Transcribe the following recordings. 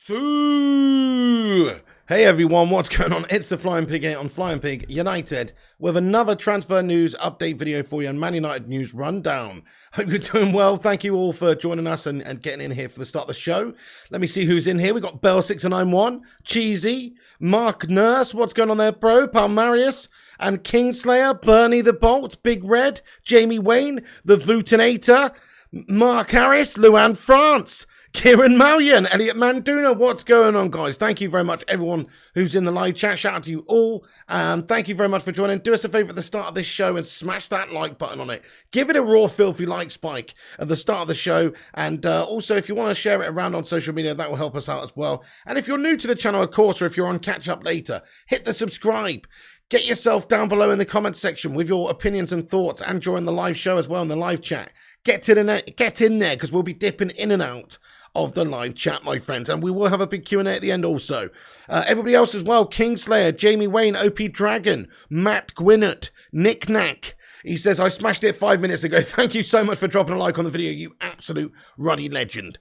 Foo! Hey everyone, what's going on? It's the Flying Pig here on Flying Pig United with another transfer news update video for you and Man United news rundown. Hope you're doing well. Thank you all for joining us and getting in here for the start of the show. Let me see who's in here. We've got Bell6991, Cheesy, Mark Nurse, what's going on there, bro? Palmarius, and Kingslayer, Bernie the Bolt, Big Red, Jamie Wayne, The Vutinator, Mark Harris, Luan France, Kieran Mallion, Elliot Manduna, what's going on, guys? Thank you very much, everyone who's in the live chat. Shout out to you all. Thank you very much for joining. Do us a favour at the start of this show and smash that like button on it. Give it a raw, filthy like spike at the start of the show. And also, if you want to share it around on social media, that will help us out as well. And if you're new to the channel, of course, or if you're on catch up later, hit the subscribe. Get yourself down below in the comments section with your opinions and thoughts and join the live show as well in the live chat. Get in there because we'll be dipping in and out of the live chat, my friends, and we will have a big Q&A at the end also. Everybody else as well, Kingslayer, Jamie Wayne, OP Dragon, Matt Gwinnett, Nick Knack. He says, I smashed it 5 minutes ago. Thank you so much for dropping a like on the video, you absolute ruddy legend.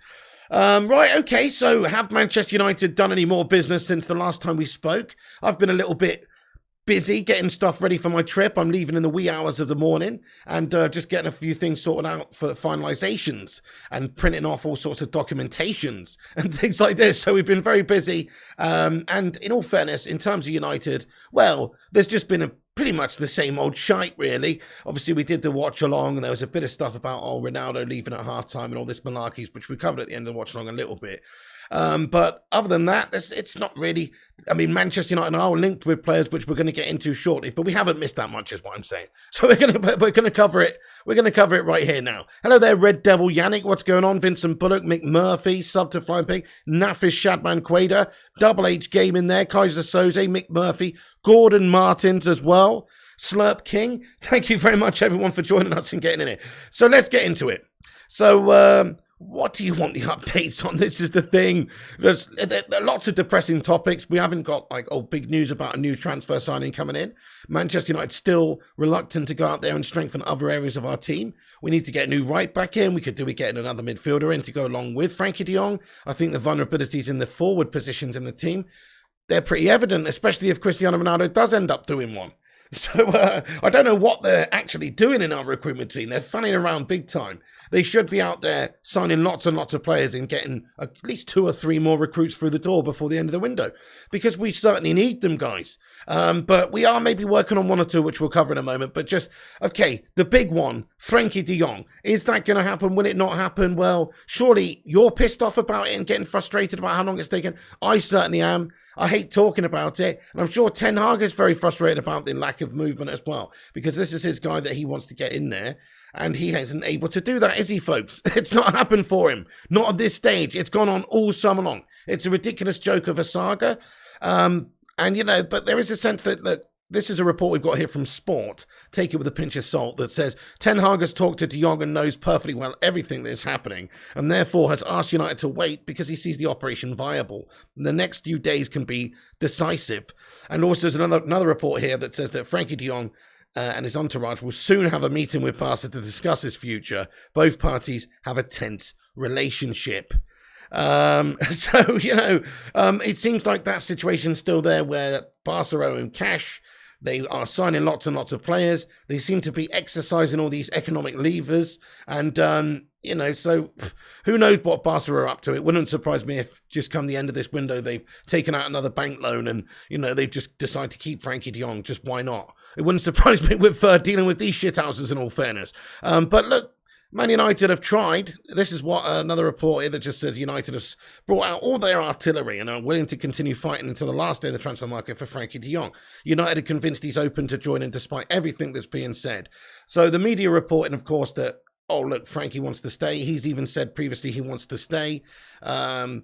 Right, okay, so have Manchester United done any more business since the last time we spoke? I've been a little bit busy getting stuff ready for my trip. I'm leaving in the wee hours of the morning and just getting a few things sorted out for finalizations and printing off all sorts of documentations and things like this. So we've been very busy. And in all fairness, in terms of United, well, there's just been pretty much the same old shite, really. Obviously, we did the watch along and there was a bit of stuff about, Ronaldo leaving at halftime and all this malarkey, which we covered at the end of the watch along a little bit. But other than that, it's not really, I mean, Manchester United are linked with players, which we're going to get into shortly, but we haven't missed that much is what I'm saying. So we're going to cover it. We're going to cover it right here now. Hello there, Red Devil Yannick. What's going on? Vincent Bullock, Mick Murphy, sub to Flying Pig, Nafis Shadman Quader, Double H Game in there, Kaiser Soze, Mick Murphy, Gordon Martins as well, Slurp King. Thank you very much, everyone, for joining us and getting in it. So let's get into it. So, what do you want the updates on? This is the thing. There are lots of depressing topics. We haven't got big news about a new transfer signing coming in. Manchester United still reluctant to go out there and strengthen other areas of our team. We need to get a new right back in. We could do with getting another midfielder in to go along with Frenkie de Jong. I think the vulnerabilities in the forward positions in the team, they're pretty evident, especially if Cristiano Ronaldo does end up doing one. So I don't know what they're actually doing in our recruitment team. They're fanning around big time. They should be out there signing lots and lots of players and getting at least 2 or 3 more recruits through the door before the end of the window, because we certainly need them, guys. But we are maybe working on 1 or 2, which we'll cover in a moment. But just, okay, the big one, Frenkie de Jong. Is that going to happen? Will it not happen? Well, surely you're pissed off about it and getting frustrated about how long it's taken. I certainly am. I hate talking about it. And I'm sure Ten Hag is very frustrated about the lack of movement as well, because this is his guy that he wants to get in there. And he isn't able to do that, is he, folks? It's not happened for him. Not at this stage. It's gone on all summer long. It's a ridiculous joke of a saga. And, but there is a sense that this is a report we've got here from Sport. Take it with a pinch of salt, that says Ten Hag has talked to De Jong and knows perfectly well everything that is happening, and therefore has asked United to wait because he sees the operation viable. The next few days can be decisive. And also there's another report here that says that Frenkie de Jong and his entourage will soon have a meeting with Barca to discuss his future. Both parties have a tense relationship. It seems like that situation's still there where Barca owe him cash. They are signing lots and lots of players. They seem to be exercising all these economic levers. And, so who knows what Barca are up to. It wouldn't surprise me if just come the end of this window, they've taken out another bank loan and, they just decide to keep Frenkie de Jong. Just why not? It wouldn't surprise me with dealing with these shithouses in all fairness. But look, Man United have tried. This is what another report here that just says United have brought out all their artillery and are willing to continue fighting until the last day of the transfer market for Frenkie de Jong. United are convinced he's open to joining despite everything that's being said. So the media reporting, of course, that, oh, look, Frenkie wants to stay. He's even said previously he wants to stay. But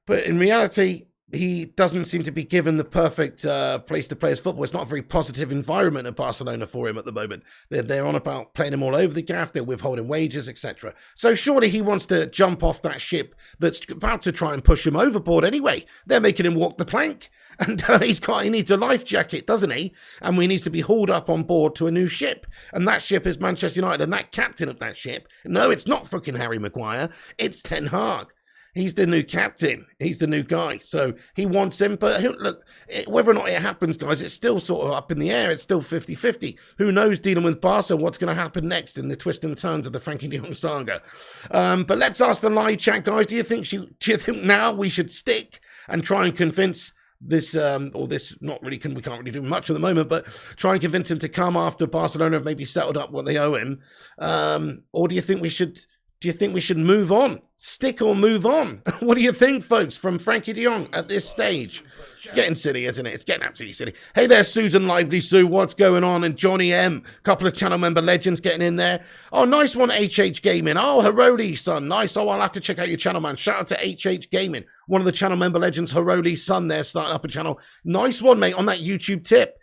in reality, he doesn't seem to be given the perfect place to play his football. It's not a very positive environment at Barcelona for him at the moment. They're on about playing him all over the gaff. They're withholding wages, etc. So surely he wants to jump off that ship that's about to try and push him overboard anyway. They're making him walk the plank. And he needs a life jacket, doesn't he? And we need to be hauled up on board to a new ship. And that ship is Manchester United. And that captain of that ship, no, it's not fucking Harry Maguire. It's Ten Hag. He's the new captain. He's the new guy. So he wants him. But look, whether or not it happens, guys, it's still sort of up in the air. It's still 50-50. Who knows, dealing with Barca, what's going to happen next in the twists and turns of the Frenkie de Jong saga. But let's ask the live chat, guys. Do you think now we should stick and try and convince this, not really, we can't really do much at the moment, but try and convince him to come after Barcelona have maybe settled up what they owe him? Or do you think we should move on? Stick or move on? What do you think, folks, from Frenkie de Jong at this stage? It's getting silly, isn't it? It's getting absolutely silly. Hey there, Susan Lively Sue. What's going on? And Johnny M. Couple of channel member legends getting in there. Oh, nice one, HH Gaming. Oh, Haroli, son. Nice. Oh, I'll have to check out your channel, man. Shout out to HH Gaming. One of the channel member legends, Haroli's son there, starting up a channel. Nice one, mate, on that YouTube tip.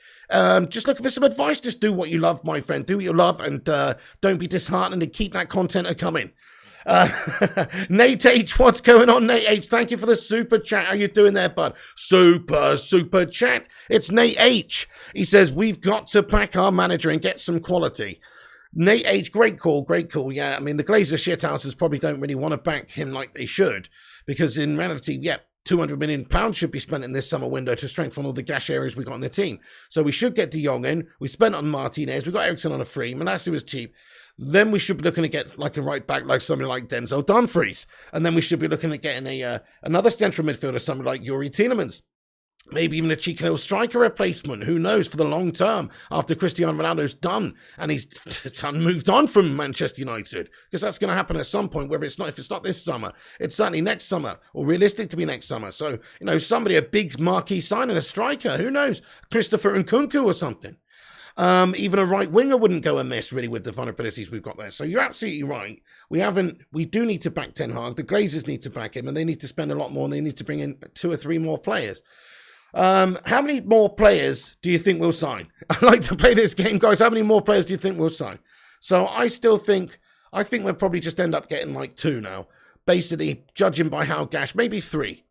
Just looking for some advice. Just do what you love, my friend. Do what you love, and don't be disheartened, and keep that content coming. Nate H, what's going on, Nate H? Thank you for the super chat. How you doing there, bud? Super chat. It's Nate H. He says, we've got to back our manager and get some quality. Nate H, great call. Yeah, I mean, the Glazer shithouses probably don't really want to back him like they should, because in reality, yeah, £200 million should be spent in this summer window to strengthen all the gash areas we got in the team. So we should get De Jong in. We spent on Martinez. We got Eriksen on a free. Manassi was cheap. Then we should be looking to get like a right back, like somebody like Denzel Dumfries. And then we should be looking at getting another central midfielder, somebody like Yuri Tielemans. Maybe even a cheeky little striker replacement. Who knows, for the long term, after Cristiano Ronaldo's done and he's moved on from Manchester United. Because that's going to happen at some point, if it's not this summer, it's certainly next summer, or realistic to be next summer. So, somebody, a big marquee signing, a striker, who knows, Christopher Nkunku or something. Even a right winger wouldn't go amiss, really, with the vulnerabilities we've got there. So you're absolutely right. We do need to back Ten Hag. The Glazers need to back him, and they need to spend a lot more, and they need to bring in 2 or 3 more players. How many more players do you think we'll sign? I like to play this game, guys. How many more players do you think we'll sign? So I think we'll probably just end up getting like 2 now. Basically, judging by how gash, maybe 3.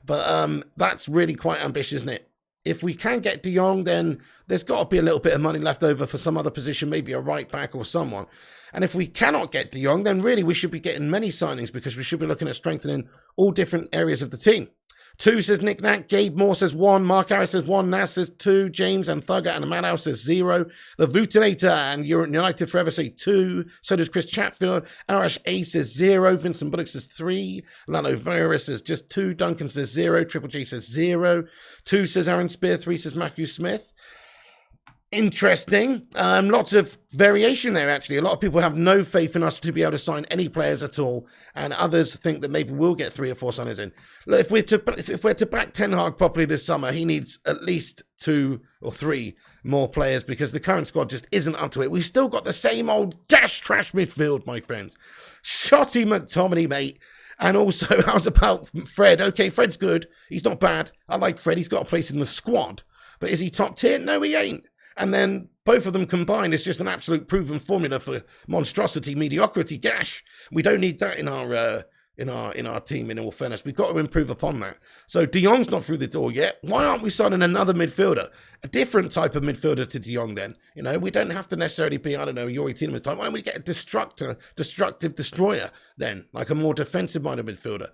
But that's really quite ambitious, isn't it? If we can get De Jong, then there's got to be a little bit of money left over for some other position, maybe a right back or someone. And if we cannot get De Jong, then really we should be getting many signings, because we should be looking at strengthening all different areas of the team. 2 says Nick Nat. Gabe Moore says 1. Mark Harris says 1. Nas says 2. James and Thugger and Madhouse says 0. The Vutilator and United Forever say 2. So does Chris Chatfield. Arash A says 0. Vincent Bullock says 3. Lano Vera says just 2. Duncan says 0. Triple J says 0. 2 says Aaron Spear. 3 says Matthew Smith. Interesting. Lots of variation there, actually. A lot of people have no faith in us to be able to sign any players at all, and others think that maybe we'll get 3 or 4 signings in. Look, if we're to back Ten Hag properly this summer, he needs at least 2 or 3 more players, because the current squad just isn't up to it. We've still got the same old gash trash midfield, my friends. Shotty McTominay, mate. And also, how's about Fred? Okay, Fred's good. He's not bad. I like Fred. He's got a place in the squad. But is he top tier? No, he ain't. And then both of them combined is just an absolute proven formula for monstrosity, mediocrity, gash. We don't need that in our team, in all fairness. We've got to improve upon that. So De Jong's not through the door yet. Why aren't we signing another midfielder? A different type of midfielder to De Jong then. We don't have to necessarily be, Yuri Tielemans type. Why don't we get a destructive destroyer then? Like a more defensive-minded midfielder.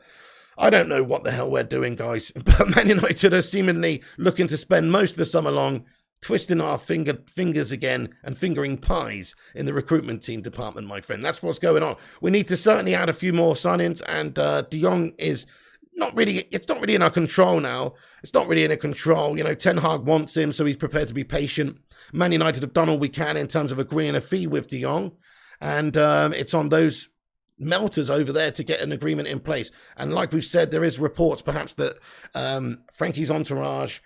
I don't know what the hell we're doing, guys. But Man United are seemingly looking to spend most of the summer long twisting our fingers again and fingering pies in the recruitment team department, my friend. That's what's going on. We need to certainly add a few more signings, and De Jong is it's not really in our control now. It's not really in our control. Ten Hag wants him, so he's prepared to be patient. Man United have done all we can in terms of agreeing a fee with De Jong, and it's on those melters over there to get an agreement in place. And like we've said, there is reports perhaps that Frankie's entourage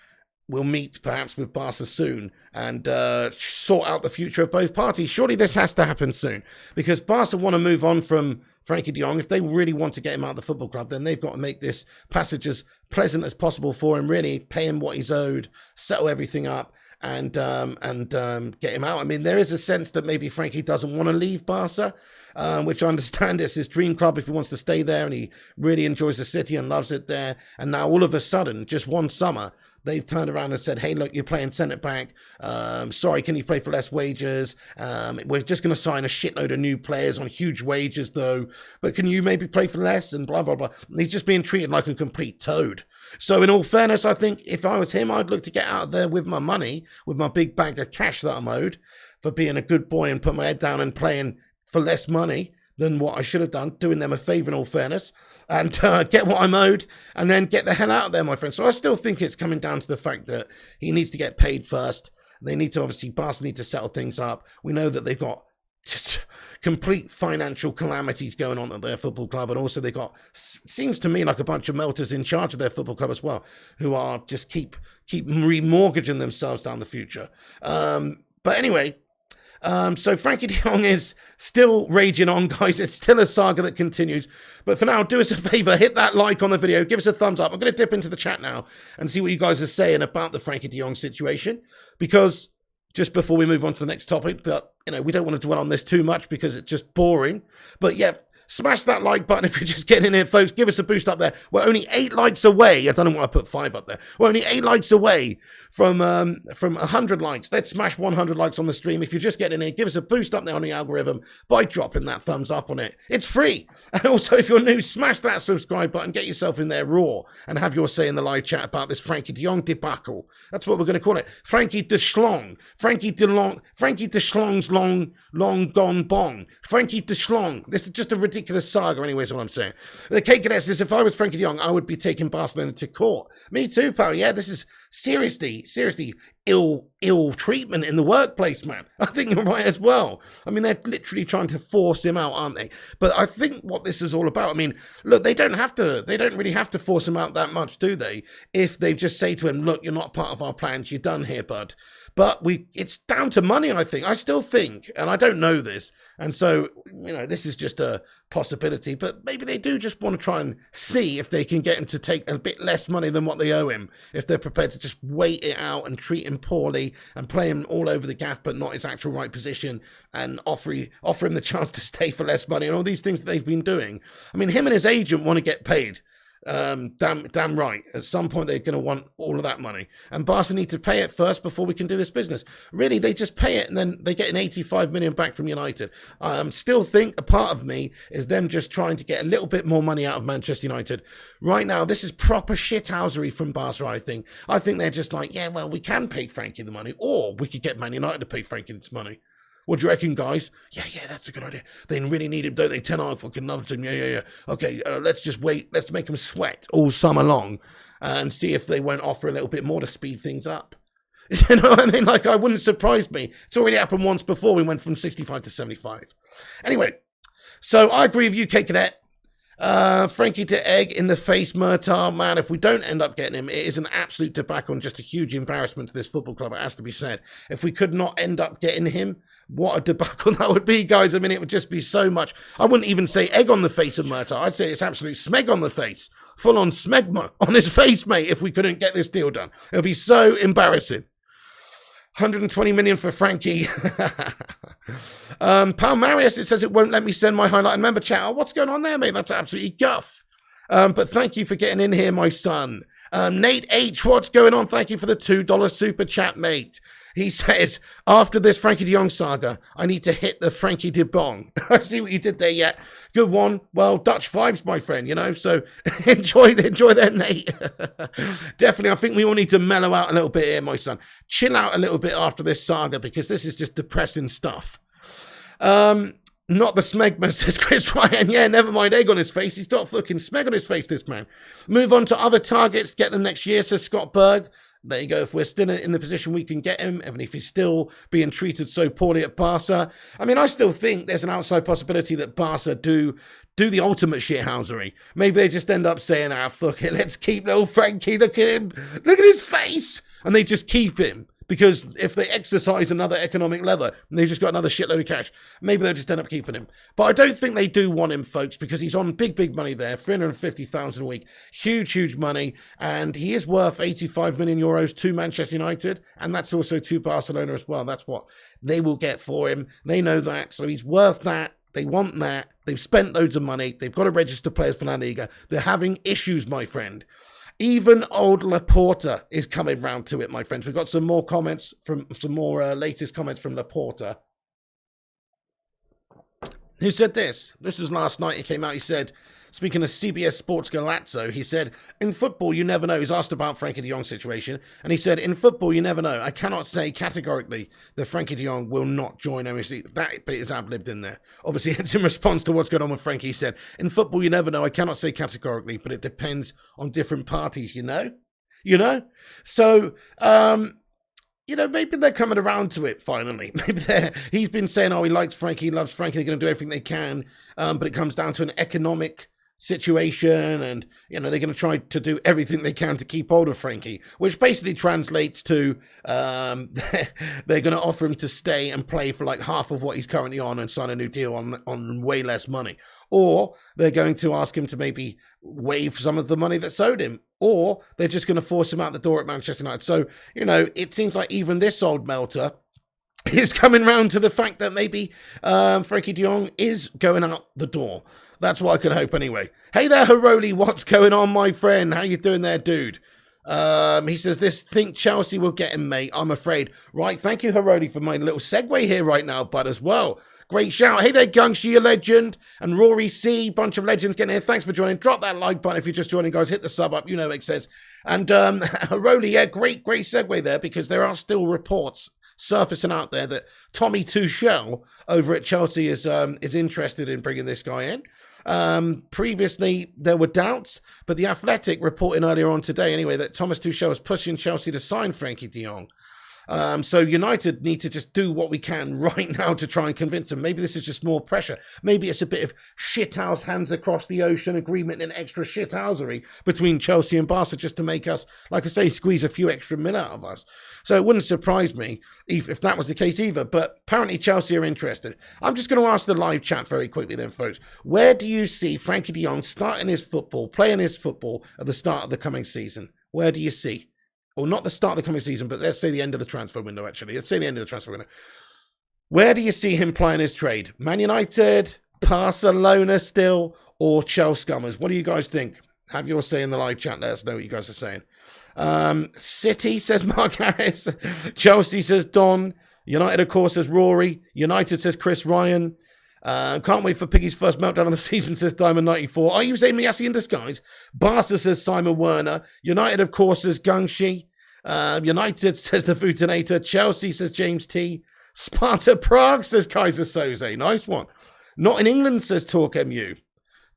will meet perhaps with Barca soon and sort out the future of both parties. Surely this has to happen soon, because Barca want to move on from Frenkie de Jong. If they really want to get him out of the football club, then they've got to make this passage as pleasant as possible for him, really pay him what he's owed, settle everything up, and get him out. I mean, there is a sense that maybe Frenkie doesn't want to leave Barca, which I understand is his dream club if he wants to stay there, and he really enjoys the city and loves it there. And now all of a sudden, just one summer, they've turned around and said, hey, look, you're playing centre-back. Sorry, can you play for less wages? We're just going to sign a shitload of new players on huge wages, though. But can you maybe play for less? And blah, blah, blah. And he's just being treated like a complete toad. So in all fairness, I think if I was him, I'd look to get out of there with my money, with my big bag of cash that I'm owed for being a good boy and put my head down and playing for less money than what I should have done, doing them a favour in all fairness, and get what I'm owed, and then get the hell out of there, my friend. So I still think it's coming down to the fact that he needs to get paid first. They need to, obviously, Barcelona need to settle things up. We know that they've got just complete financial calamities going on at their football club, and also they've got, seems to me like a bunch of melters in charge of their football club as well, who are just keep remortgaging themselves down the future. But anyway, so Frenkie de Jong is still raging on, guys. It's still a saga that continues. But for now, do us a favour, hit that like on the video, give us a thumbs up. I'm going to dip into the chat now and see what you guys are saying about the Frenkie de Jong situation, because just before we move on to the next topic, but we don't want to dwell on this too much because it's just boring. But yeah, smash that like button if you're just getting in here, folks. Give us a boost up there. We're only 8 likes away. I don't know why I put 5 up there. We're only 8 likes away from 100 likes. Let's smash 100 likes on the stream. If you're just getting in here, give us a boost up there on the algorithm by dropping that thumbs up on it. It's free. And also, if you're new, smash that subscribe button. Get yourself in there raw and have your say in the live chat about this Frenkie de Jong debacle. That's what we're going to call it. Frenkie de Schlong. Frenkie de Schlong's long gone bong. Frenkie de Schlong. This is just a ridiculous saga anyway, is what I'm saying. The KKS says, if I was Frenkie de Jong, I would be taking Barcelona to court. Me too, pal. Yeah, this is seriously ill treatment in the workplace, man. I think you're right as well. I mean, they're literally trying to force him out, aren't they? But I think what this is all about, I mean, look, they don't really have to force him out that much, do they? If they just say to him, look, you're not part of our plans, you're done here, bud. But it's down to money, I think. I still think, and I don't know this, and so, this is just a possibility, but maybe they do just want to try and see if they can get him to take a bit less money than what they owe him, if they're prepared to just wait it out and treat him poorly and play him all over the gaff, but not his actual right position, and offer him the chance to stay for less money, and all these things that they've been doing. I mean, him and his agent want to get paid. Damn right. At some point, they're going to want all of that money. And Barca need to pay it first before we can do this business. Really, they just pay it and then they get an 85 million back from United. Still think a part of me is them just trying to get a little bit more money out of Manchester United. Right now, this is proper shithousery from Barca, I think. I think they're just like, yeah, well, we can pay Frenkie the money, or we could get Man United to pay Frenkie this money. What do you reckon, guys? Yeah, that's a good idea. They really need him, don't they? Ten Hag fucking loves him. Yeah. Okay, let's just wait. Let's make him sweat all summer long and see if they won't offer a little bit more to speed things up. You know what I mean? Like, I wouldn't surprise me. It's already happened once before. We went from 65 to 75. Anyway, so I agree with you, K Cadet. Frenkie de Egg in the face, Murtar. Man, if we don't end up getting him, it is an absolute debacle and just a huge embarrassment to this football club, it has to be said. If we could not end up getting him, what a debacle that would be, guys. I mean, it would just be so much. I wouldn't even say egg on the face of Murtar. I'd say it's absolute smeg on the face. Full on smegma on his face, mate, if we couldn't get this deal done. It would be so embarrassing. 120 million for Frenkie. Palmarius, it says it won't let me send my highlight and member chat. Oh, what's going on there, mate? That's absolutely guff. But thank you for getting in here, my son. Nate H, what's going on? Thank you for the $2 super chat, mate. He says, after this Frenkie de Jong saga, I need to hit the Frenkie de Bong. I see what you did there, yeah. Good one. Well, Dutch vibes, my friend, so enjoy that, Nate. Definitely, I think we all need to mellow out a little bit here, my son. Chill out a little bit after this saga, because this is just depressing stuff. Not the smegma, says Chris Ryan. Yeah, never mind egg on his face. He's got fucking smeg on his face, this man. Move on to other targets. Get them next year, says Scott Berg. There you go. If we're still in the position we can get him, even if he's still being treated so poorly at Barca. I mean, I still think there's an outside possibility that Barca do the ultimate shithousery. Maybe they just end up saying, fuck it, let's keep little Frenkie. Look at him. Look at his face. And they just keep him. Because if they exercise another economic lever, and they've just got another shitload of cash, maybe they'll just end up keeping him. But I don't think they do want him, folks, because he's on big money there, 350,000 a week. Huge money. And he is worth 85 million euros to Manchester United. And that's also to Barcelona as well. That's what they will get for him. They know that. So he's worth that. They want that. They've spent loads of money. They've got to register players for La Liga. They're having issues, my friend. Even old Laporta is coming round to it, my friends. We've got some more comments from latest comments from Laporta, who said this. This was last night. He came out. He said, speaking of CBS Sports Galazzo, he said, in football, you never know. He's asked about Frenkie de Jong's situation. And he said, in football, you never know. I cannot say categorically that Frenkie de Jong will not join MSC. That bit is ad-libbed in there. Obviously, it's in response to what's going on with Frenkie. He said, in football, you never know. I cannot say categorically, but it depends on different parties, you know? So, maybe they're coming around to it finally. Maybe he's been saying, he likes Frenkie, he loves Frenkie, they're going to do everything they can. But it comes down to an economic situation, and they're going to try to do everything they can to keep hold of Frenkie, which basically translates to they're going to offer him to stay and play for like half of what he's currently on and sign a new deal on way less money. Or they're going to ask him to maybe waive some of the money that's owed him, or they're just going to force him out the door at Manchester United. So, it seems like even this old melter is coming round to the fact that maybe Frenkie de Jong is going out the door. That's what I can hope anyway. Hey there, Haroli, what's going on, my friend? How you doing there, dude? He says, think Chelsea will get him, mate. I'm afraid. Right, thank you, Haroli, for my little segue here right now, bud, as well. Great shout. Hey there, Gungshi, a legend. And Rory C, bunch of legends getting here. Thanks for joining. Drop that like button if you're just joining, guys. Hit the sub up. You know what it says. And Haroli, yeah, great segue there, because there are still reports surfacing out there that Tommy Tuchel over at Chelsea is interested in bringing this guy in. Previously, there were doubts, but The Athletic reporting earlier on today, anyway, that Thomas Tuchel is pushing Chelsea to sign Frenkie de Jong. So United need to just do what we can right now to try and convince them. Maybe this is just more pressure. Maybe it's a bit of shithouse hands across the ocean agreement and extra shithousery between Chelsea and Barca just to make us, like I say, squeeze a few extra mil out of us. So it wouldn't surprise me if that was the case either. But apparently Chelsea are interested. I'm just going to ask the live chat very quickly then, folks. Where do you see Frenkie de Jong starting his football, playing his football at the start of the coming season? Where do you see? Or not the start of the coming season, but let's say the end of the transfer window, actually. Let's say the end of the transfer window. Where do you see him playing his trade? Man United, Barcelona still, or Chelsea Scummers? What do you guys think? Have your say in the live chat. Let us know what you guys are saying. City, says Mark Harris. Chelsea, says Don. United, of course, says Rory. United, says Chris Ryan. Can't wait for Piggy's first meltdown of the season, says Diamond 94. Are you saying Miyasi in disguise? Barca, says Simon Werner. United, of course, says Gungshi. United, says the Futinator. Chelsea, says James T. Sparta Prague, says Kaiser Soze. Nice one. Not in England, says Talk MU.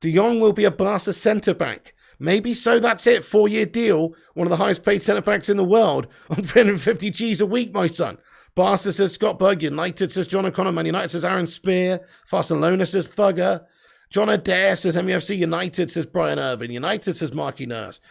De Jong will be a Barca centre-back. Maybe so, that's it. 4-year deal. One of the highest paid centre-backs in the world. On 350 G's a week, my son. Barca, says Scott Berg. United, says John O'Connor. Man United, says Aaron Spear. Barcelona, says Thugger. John Adair, says MUFC. United, says Brian Irvin. United, says Marky Nurse.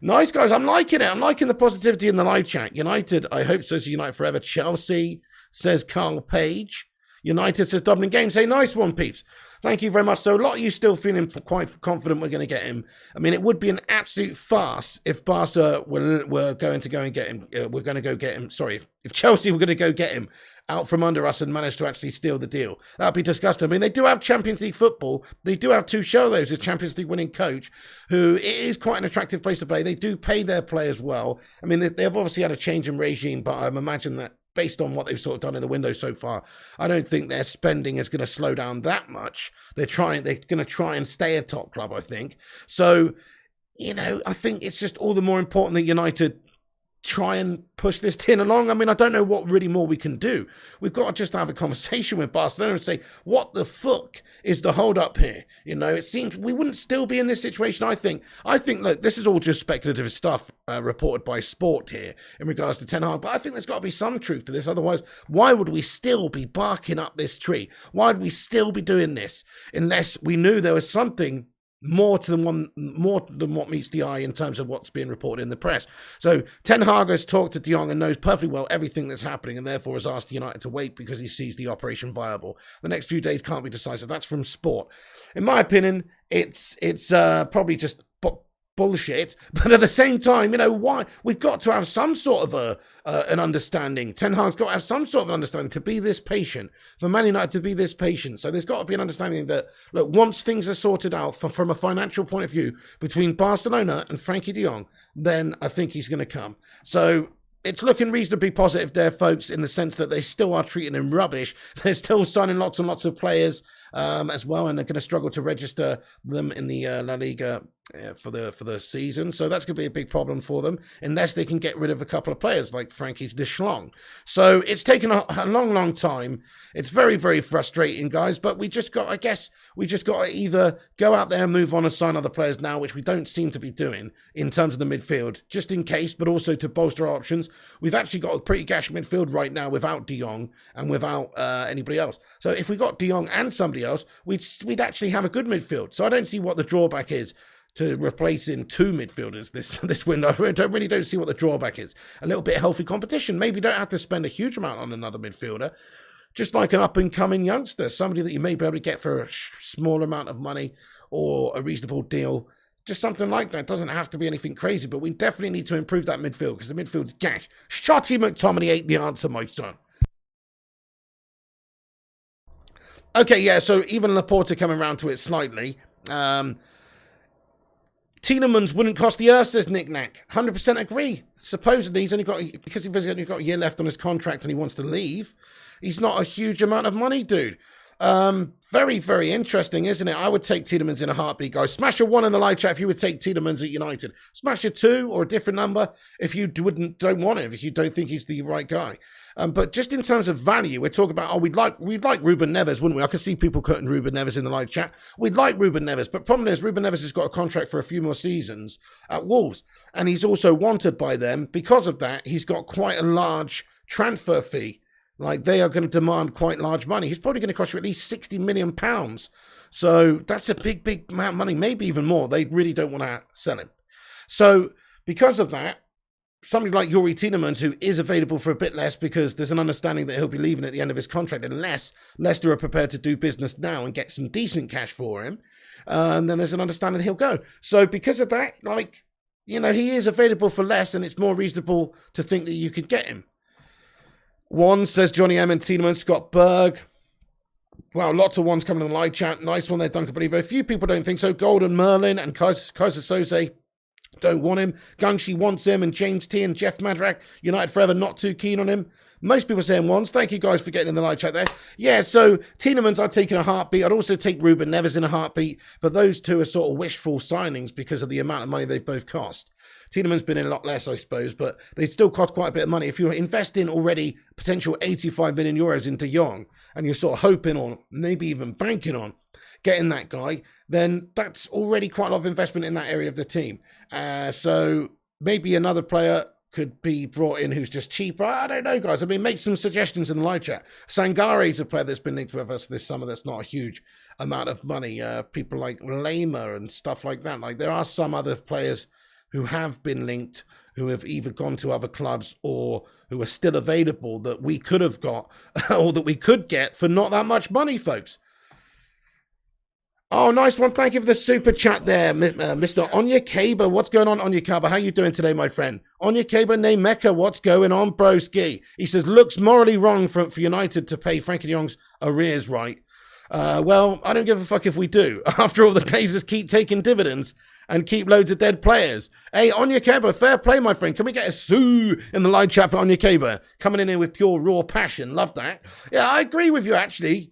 Nice, guys. I'm liking it. I'm liking the positivity in the live chat. United, I hope so. So United forever. Chelsea, says Carl Page. United, says Dublin Games. Hey, nice one, peeps. Thank you very much. So a lot of you still feeling quite confident we're going to get him. I mean, it would be an absolute farce if Barca were going to go and get him. We're going to go get him. Sorry, if Chelsea were going to go get him out from under us and manage to actually steal the deal. That would be disgusting. I mean, they do have Champions League football. They do have Tuchel, though, as a Champions League winning coach, who is quite an attractive place to play. They do pay their players well. I mean, they've obviously had a change in regime, but I'm imagining that based on what they've sort of done in the window so far, I don't think their spending is going to slow down that much. They're going to try and stay a top club, I think. So, I think it's just all the more important that United try and push this tin along. I mean, I don't know what really more we can do. We've got to just have a conversation with Barcelona and say, what the fuck is the hold up here? It seems we wouldn't still be in this situation, I think. Look, this is all just speculative stuff reported by Sport here in regards to Ten Hag, but I think there's got to be some truth to this. Otherwise, why would we still be barking up this tree? Why would we still be doing this unless we knew there was something more than what meets the eye in terms of what's being reported in the press? So Ten Hag has talked to De Jong and knows perfectly well everything that's happening, and therefore has asked United to wait because he sees the operation viable. The next few days can't be decisive. That's from Sport. In my opinion, it's probably just bullshit. But at the same time, why? We've got to have some sort of an understanding. Ten Hag's got to have some sort of understanding to be this patient, for Man United to be this patient. So there's got to be an understanding that, look, once things are sorted out from a financial point of view between Barcelona and Frenkie de Jong, then I think he's going to come. So it's looking reasonably positive there, folks, in the sense that they still are treating him rubbish. They're still signing lots and lots of players as well, and they're going to struggle to register them in the La Liga for the season. So that's going to be a big problem for them, unless they can get rid of a couple of players like Frenkie de Jong. So it's taken a long, long time. It's very, very frustrating, guys, but we just got to either go out there and move on and sign other players now, which we don't seem to be doing in terms of the midfield, just in case, but also to bolster our options. We've actually got a pretty gash midfield right now without De Jong and without anybody else. So if we got De Jong and somebody else, we'd actually have a good midfield. So I don't see what the drawback is to replacing two midfielders this window. I don't see what the drawback is. A little bit of healthy competition. Maybe you don't have to spend a huge amount on another midfielder. Just like an up-and-coming youngster, somebody that you may be able to get for a small amount of money or a reasonable deal. Just something like that. It doesn't have to be anything crazy, but we definitely need to improve that midfield because the midfield's gash. Shotty McTominay ain't the answer, my son. Okay, yeah, so even Laporta coming around to it slightly. Tielemans wouldn't cost the earth, says Nick Knack. 100% agree. Supposedly, he's only got a year left on his contract and he wants to leave. He's not a huge amount of money, dude. Very, very interesting, isn't it? I would take Tielemans in a heartbeat, guys. Smash a 1 in the live chat if you would take Tielemans at United. Smash a 2 or a different number if you don't want him, if you don't think he's the right guy. But just in terms of value, we're talking about, we'd like Ruben Neves, wouldn't we? I can see people cutting Ruben Neves in the live chat. We'd like Ruben Neves, but problem is Ruben Neves has got a contract for a few more seasons at Wolves, and he's also wanted by them. Because of that, he's got quite a large transfer fee. Like, they are going to demand quite large money. He's probably going to cost you at least £60 million. So that's a big, big amount of money, maybe even more. They really don't want to sell him. So because of that, somebody like Youri Tielemans, who is available for a bit less because there's an understanding that he'll be leaving at the end of his contract unless Leicester are prepared to do business now and get some decent cash for him, and then there's an understanding he'll go. So because of that, he is available for less, and it's more reasonable to think that you could get him. One says Johnny M and Tielemans, Scott Berg. Wow, lots of ones coming in the live chat. Nice one there, Duncan Believer. A few people don't think so. Golden Merlin and Kaiser Sose don't want him. Gangshi wants him, and James T and Jeff Madrak, United Forever, not too keen on him. Most people saying ones. Thank you guys for getting in the live chat there. Yeah, so Tielemans I'd take in a heartbeat. I'd also take Ruben Neves in a heartbeat, but those two are sort of wishful signings because of the amount of money they both cost. Tielemans been in a lot less, I suppose, but they still cost quite a bit of money. If you're investing already potential 85 million euros into De Jong, and you're sort of hoping on, maybe even banking on getting that guy, then that's already quite a lot of investment in that area of the team. So maybe another player could be brought in who's just cheaper. I don't know, guys. I mean, make some suggestions in the live chat. Sangare's a player that's been linked with us this summer that's not a huge amount of money. People like Lema and stuff like that. Like, there are some other players who have been linked, who have either gone to other clubs or who are still available that we could have got or that we could get for not that much money, folks. Oh, nice one. Thank you for the super chat there, Mr. Onyekaba. What's going on, Onyekaba? How you doing today, my friend? Onyekaba Nemeka, what's going on, broski? He says, looks morally wrong for United to pay Frenkie de Jong's arrears, right? Well, I don't give a fuck if we do. After all, the Glazers keep taking dividends and keep loads of dead players. Hey, Onyekaba, fair play, my friend. Can we get a sue in the live chat for Onyekaba? Coming in here with pure raw passion. Love that. Yeah, I agree with you, actually.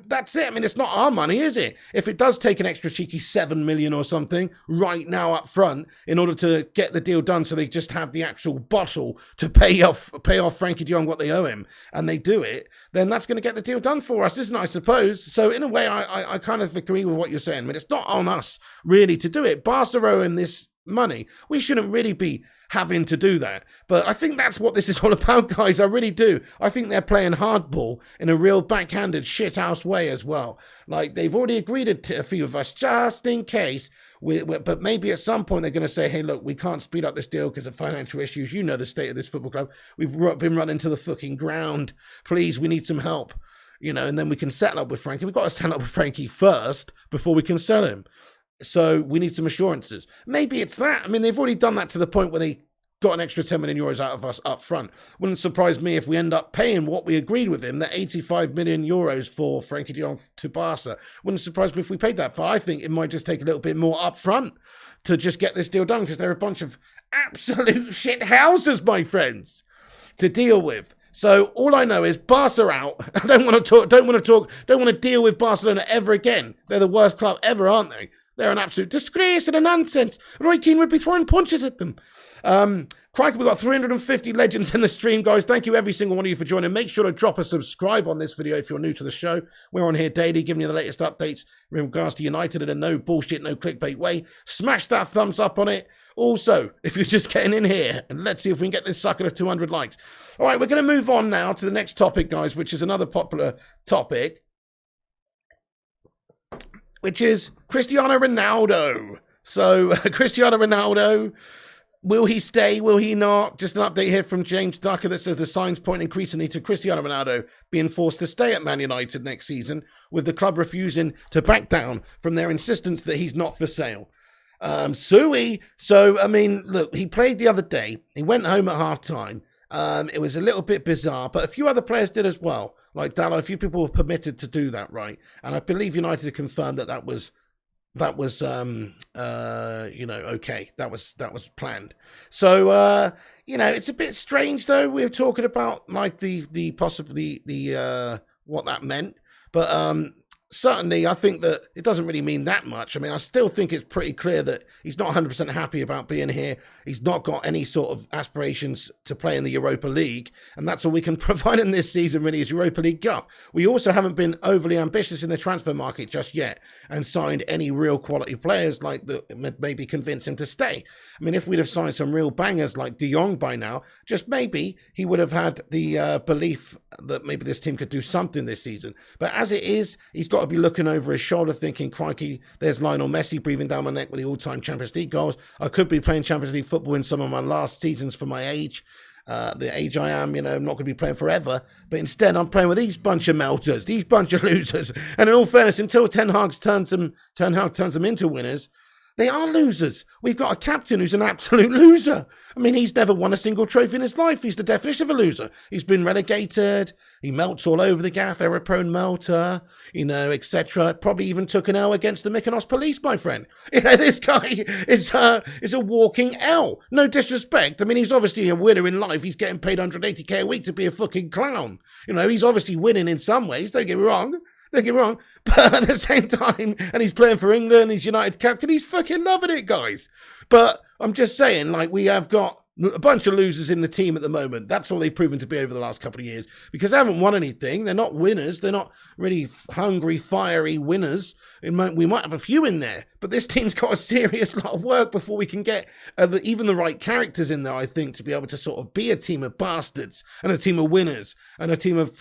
That's it. I mean, it's not our money, is it? If it does take an extra cheeky 7 million or something right now up front in order to get the deal done so they just have the actual bottle to pay off Frenkie de Jong what they owe him, and they do it, then that's going to get the deal done for us, isn't it, I suppose? So in a way, I kind of agree with what you're saying. I mean, it's not on us, really, to do it. Barca owing this money. We shouldn't really be having to do that. But I think that's what this is all about, guys. I really do. I think they're playing hardball in a real backhanded shithouse way as well. Like, they've already agreed to a few of us just in case. But maybe at some point they're going to say, hey, look, we can't speed up this deal because of financial issues. You know the state of this football club. We've been running to the fucking ground. Please, we need some help. And then we can settle up with Frankie. We've got to settle up with Frankie first before we can sell him. So we need some assurances. Maybe it's that. I mean, they've already done that to the point where they got an extra 10 million euros out of us up front. Wouldn't surprise me if we end up paying what we agreed with him, that 85 million euros for Frenkie de Jong to Barca. Wouldn't surprise me if we paid that, but I think it might just take a little bit more up front to just get this deal done, because they're a bunch of absolute shit houses, my friends, to deal with. So all I know is Barca out. I don't want to deal with Barcelona ever again. They're the worst club ever, aren't they? They're an absolute disgrace and a nonsense. Roy Keane would be throwing punches at them. Crikey, we've got 350 legends in the stream, guys. Thank you, every single one of you, for joining. Make sure to drop a subscribe on this video if you're new to the show. We're on here daily, giving you the latest updates in regards to United in a no bullshit, no clickbait way. Smash that thumbs up on it. Also, if you're just getting in here, and let's see if we can get this sucker to 200 likes. All right, we're going to move on now to the next topic, guys, which is another popular topic, which is Cristiano Ronaldo. So, Cristiano Ronaldo, will he stay? Will he not? Just an update here from James Ducker that says the signs point increasingly to Cristiano Ronaldo being forced to stay at Man United next season, with the club refusing to back down from their insistence that he's not for sale. So, I mean, look, he played the other day. He went home at half-time. It was a little bit bizarre, but a few other players did as well. Like Dallo, a few people were permitted to do that, right? And I believe United confirmed that was okay. That was planned. So, it's a bit strange though. We were talking about like the possibly what that meant, but certainly I think that it doesn't really mean that much. I mean, I still think it's pretty clear that he's not 100% happy about being here. He's not got any sort of aspirations to play in the Europa League, and that's all we can provide in this season really is Europa League guff. We also haven't been overly ambitious in the transfer market just yet and signed any real quality players like that maybe convince him to stay. I mean, if we'd have signed some real bangers like De Jong by now, just maybe he would have had the belief that maybe this team could do something this season. But as it is, he's got to be looking over his shoulder thinking, crikey, there's Lionel Messi breathing down my neck with the all-time Champions League goals. I could be playing Champions League football in some of my last seasons for my age. The age I am, I'm not going to be playing forever. But instead, I'm playing with these bunch of melters, these bunch of losers. And in all fairness, until Ten Hag turns them into winners, they are losers. We've got a captain who's an absolute loser. I mean, he's never won a single trophy in his life. He's the definition of a loser. He's been relegated. He melts all over the gaff, error-prone melter, etc. Probably even took an L against the Mykonos police, my friend. This guy is a walking L. No disrespect. I mean, he's obviously a winner in life. He's getting paid 180k a week to be a fucking clown. He's obviously winning in some ways. Don't get me wrong. But at the same time, and he's playing for England, he's United captain, he's fucking loving it, guys. But I'm just saying, like, we have got a bunch of losers in the team at the moment. That's all they've proven to be over the last couple of years, because they haven't won anything. They're not winners. They're not really hungry, fiery winners. We might have a few in there, but this team's got a serious lot of work before we can get even the right characters in there, I think, to be able to sort of be a team of bastards and a team of winners and a team of,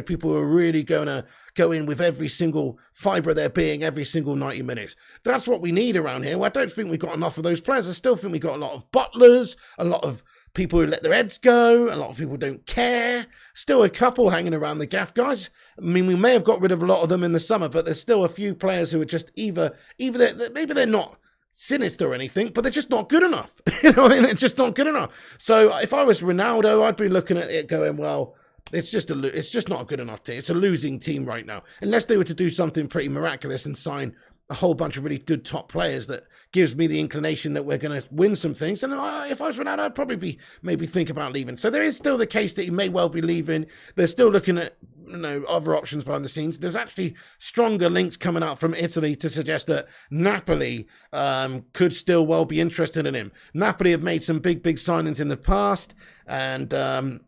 people who are really going to go in with every single fibre of their being every single 90 minutes. That's what we need around here. Well, I don't think we've got enough of those players. I still think we've got a lot of butlers, a lot of people who let their heads go, a lot of people who don't care. Still a couple hanging around the gaff, guys. I mean, we may have got rid of a lot of them in the summer, but there's still a few players who are just either maybe they're not sinister or anything, but they're just not good enough. They're just not good enough. So if I was Ronaldo, I'd be looking at it going, well, it's just not a good enough team. It's a losing team right now. Unless they were to do something pretty miraculous and sign a whole bunch of really good top players that gives me the inclination that we're going to win some things. And if I was Ronaldo, I'd probably maybe think about leaving. So there is still the case that he may well be leaving. They're still looking at other options behind the scenes. There's actually stronger links coming out from Italy to suggest that Napoli could still well be interested in him. Napoli have made some big signings in the past, and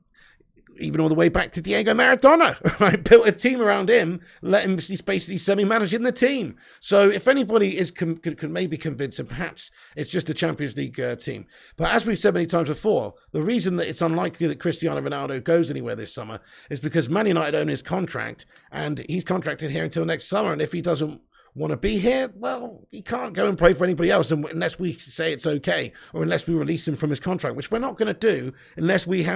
even all the way back to Diego Maradona, right? Built a team around him, let him basically semi-managing the team. So if anybody could maybe convince him, perhaps it's just a Champions League team. But as we've said many times before, the reason that it's unlikely that Cristiano Ronaldo goes anywhere this summer is because Man United own his contract, and he's contracted here until next summer. And if he doesn't want to be here, well, he can't go and play for anybody else unless we say it's okay, or unless we release him from his contract, which we're not going to do unless we've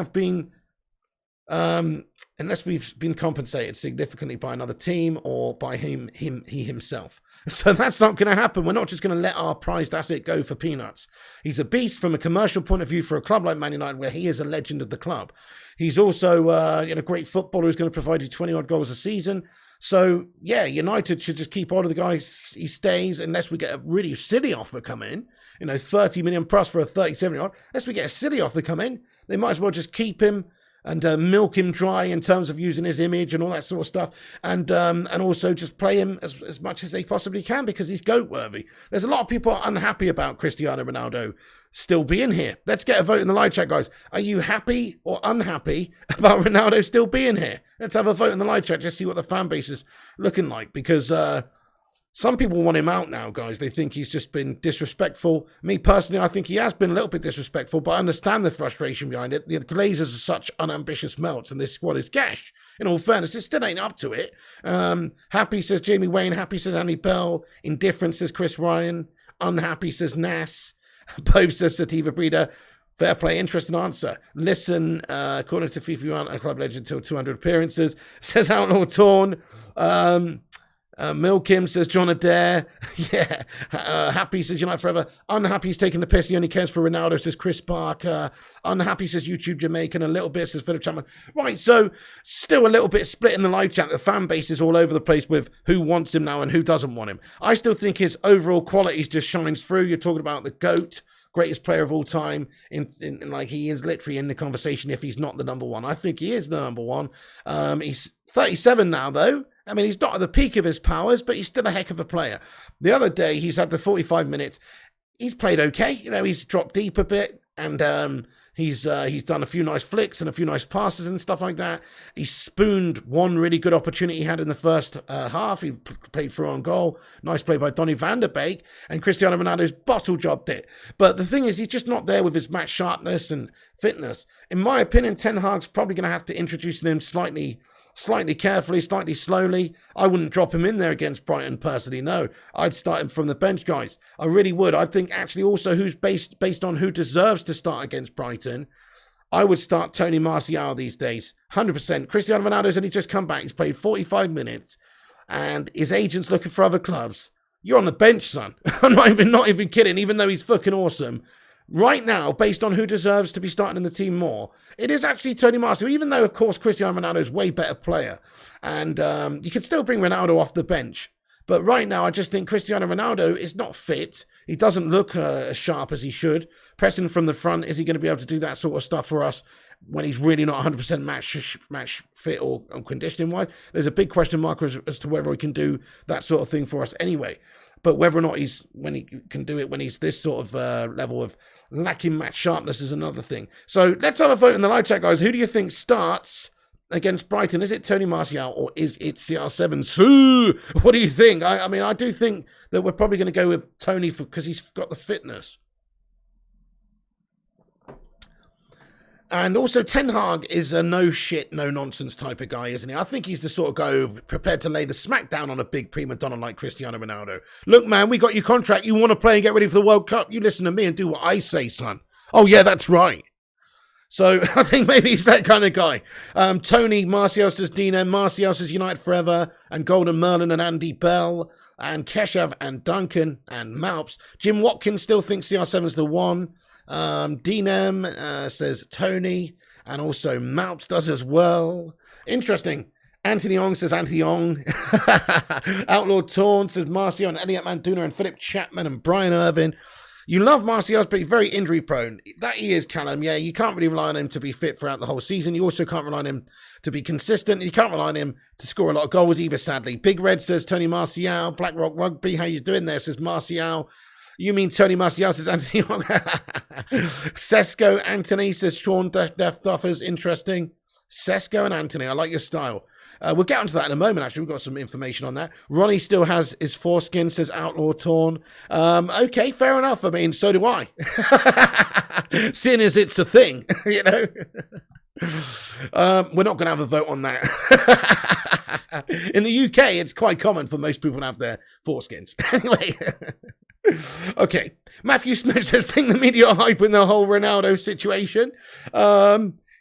been compensated significantly by another team or by he himself. So that's not going to happen. We're not just going to let our prized asset go for peanuts. He's a beast from a commercial point of view for a club like Man United, where he is a legend of the club. He's also a great footballer who's going to provide you 20-odd goals a season. So, yeah, United should just keep on of the guy. He stays unless we get a really silly offer come in. 30 million plus for a 37-year-old. Unless we get a silly offer come in, they might as well just keep him and milk him dry in terms of using his image and all that sort of stuff. And also just play him as much as they possibly can because he's GOAT-worthy. There's a lot of people unhappy about Cristiano Ronaldo still being here. Let's get a vote in the live chat, guys. Are you happy or unhappy about Ronaldo still being here? Let's have a vote in the live chat, just see what the fan base is looking like. Because some people want him out now, guys. They think he's just been disrespectful. Me, personally, I think he has been a little bit disrespectful, but I understand the frustration behind it. The Glazers are such unambitious melts, and this squad is gash. In all fairness, it still ain't up to it. Happy, says Jamie Wayne. Happy, says Andy Bell. Indifferent, says Chris Ryan. Unhappy, says Nas. Both, says Sativa Breeder. Fair play, interesting answer. Listen, according to FIFA, you aren't a club legend until 200 appearances. Says Outlaw Torn. Milkim, says John Adair. Yeah. Happy, says United Forever. Unhappy, he's taking the piss. He only cares for Ronaldo, says Chris Barker. Unhappy, says YouTube Jamaican. A little bit, says Philip Chapman. Right, so still a little bit split in the live chat. The fan base is all over the place with who wants him now and who doesn't want him. I still think his overall qualities just shines through. You're talking about the GOAT, greatest player of all time, in like he is literally in the conversation if he's not the number one. I think he is the number one. He's 37 now, though. I mean, he's not at the peak of his powers, but he's still a heck of a player. The other day, he's had the 45 minutes. He's played okay. He's dropped deep a bit, and he's done a few nice flicks and a few nice passes and stuff like that. He spooned one really good opportunity he had in the first half. He played through on goal. Nice play by Donny van der Beek, and Cristiano Ronaldo's bottle jobbed it. But the thing is, he's just not there with his match sharpness and fitness. In my opinion, Ten Hag's probably going to have to introduce him slightly carefully, slightly slowly. I wouldn't drop him in there against Brighton personally, no. I'd start him from the bench, guys. I really would. I think actually also who's based on who deserves to start against Brighton, I would start Tony Martial these days. 100%. Cristiano Ronaldo's only just come back. He's played 45 minutes and his agent's looking for other clubs. You're on the bench, son. I'm not even kidding, even though he's fucking awesome. Right now, based on who deserves to be starting in the team more, it is actually Tony Martial, even though, of course, Cristiano Ronaldo is way better player. And you can still bring Ronaldo off the bench. But right now, I just think Cristiano Ronaldo is not fit. He doesn't look as sharp as he should. Pressing from the front, is he going to be able to do that sort of stuff for us when he's really not 100% match fit or conditioning-wise? There's a big question mark as to whether he can do that sort of thing for us anyway. But whether or not when he can do it when he's this sort of level of lacking match sharpness is another thing. So let's have a vote in the live chat, guys. Who do you think starts against Brighton? Is it Tony Martial or is it CR7? Sue! What do you think? I mean, I do think that we're probably going to go with Tony because he's got the fitness. And also, Ten Hag is a no-shit, no-nonsense type of guy, isn't he? I think he's the sort of guy who prepared to lay the smack down on a big prima donna like Cristiano Ronaldo. Look, man, we got your contract. You want to play and get ready for the World Cup? You listen to me and do what I say, son. Oh, yeah, that's right. So I think maybe he's that kind of guy. Tony, Martial says Dina, Martial says United Forever, and Golden Merlin and Andy Bell, and Keshav and Duncan and Malps. Jim Watkins still thinks CR7's the one. Dinem says Tony, and also Malps does as well. Interesting. Anthony Ong says Anthony Ong. Outlaw Torn says Martial and Elliot Manduna and Philip Chapman and Brian Irvin. You love Martial, but he's very injury prone. That he is, Callum. Yeah, you can't really rely on him to be fit throughout the whole season. You also can't rely on him to be consistent. You can't rely on him to score a lot of goals either, sadly. Big Red says Tony Martial. Blackrock Rugby, how you doing there, says Martial. You mean Tony Martial, says Anthony. Sesko, Anthony, says Sean Death Duffers. Interesting. Sesko and Anthony, I like your style. We'll get onto that in a moment, actually. We've got some information on that. Ronnie still has his foreskin, says Outlaw Torn. Okay, fair enough. I mean, so do I. Seeing as it's a thing, you know. We're not going to have a vote on that. In the UK, it's quite common for most people to have their foreskins. Anyway. Okay, Matthew Smith says, think the media are hyping the whole Ronaldo situation.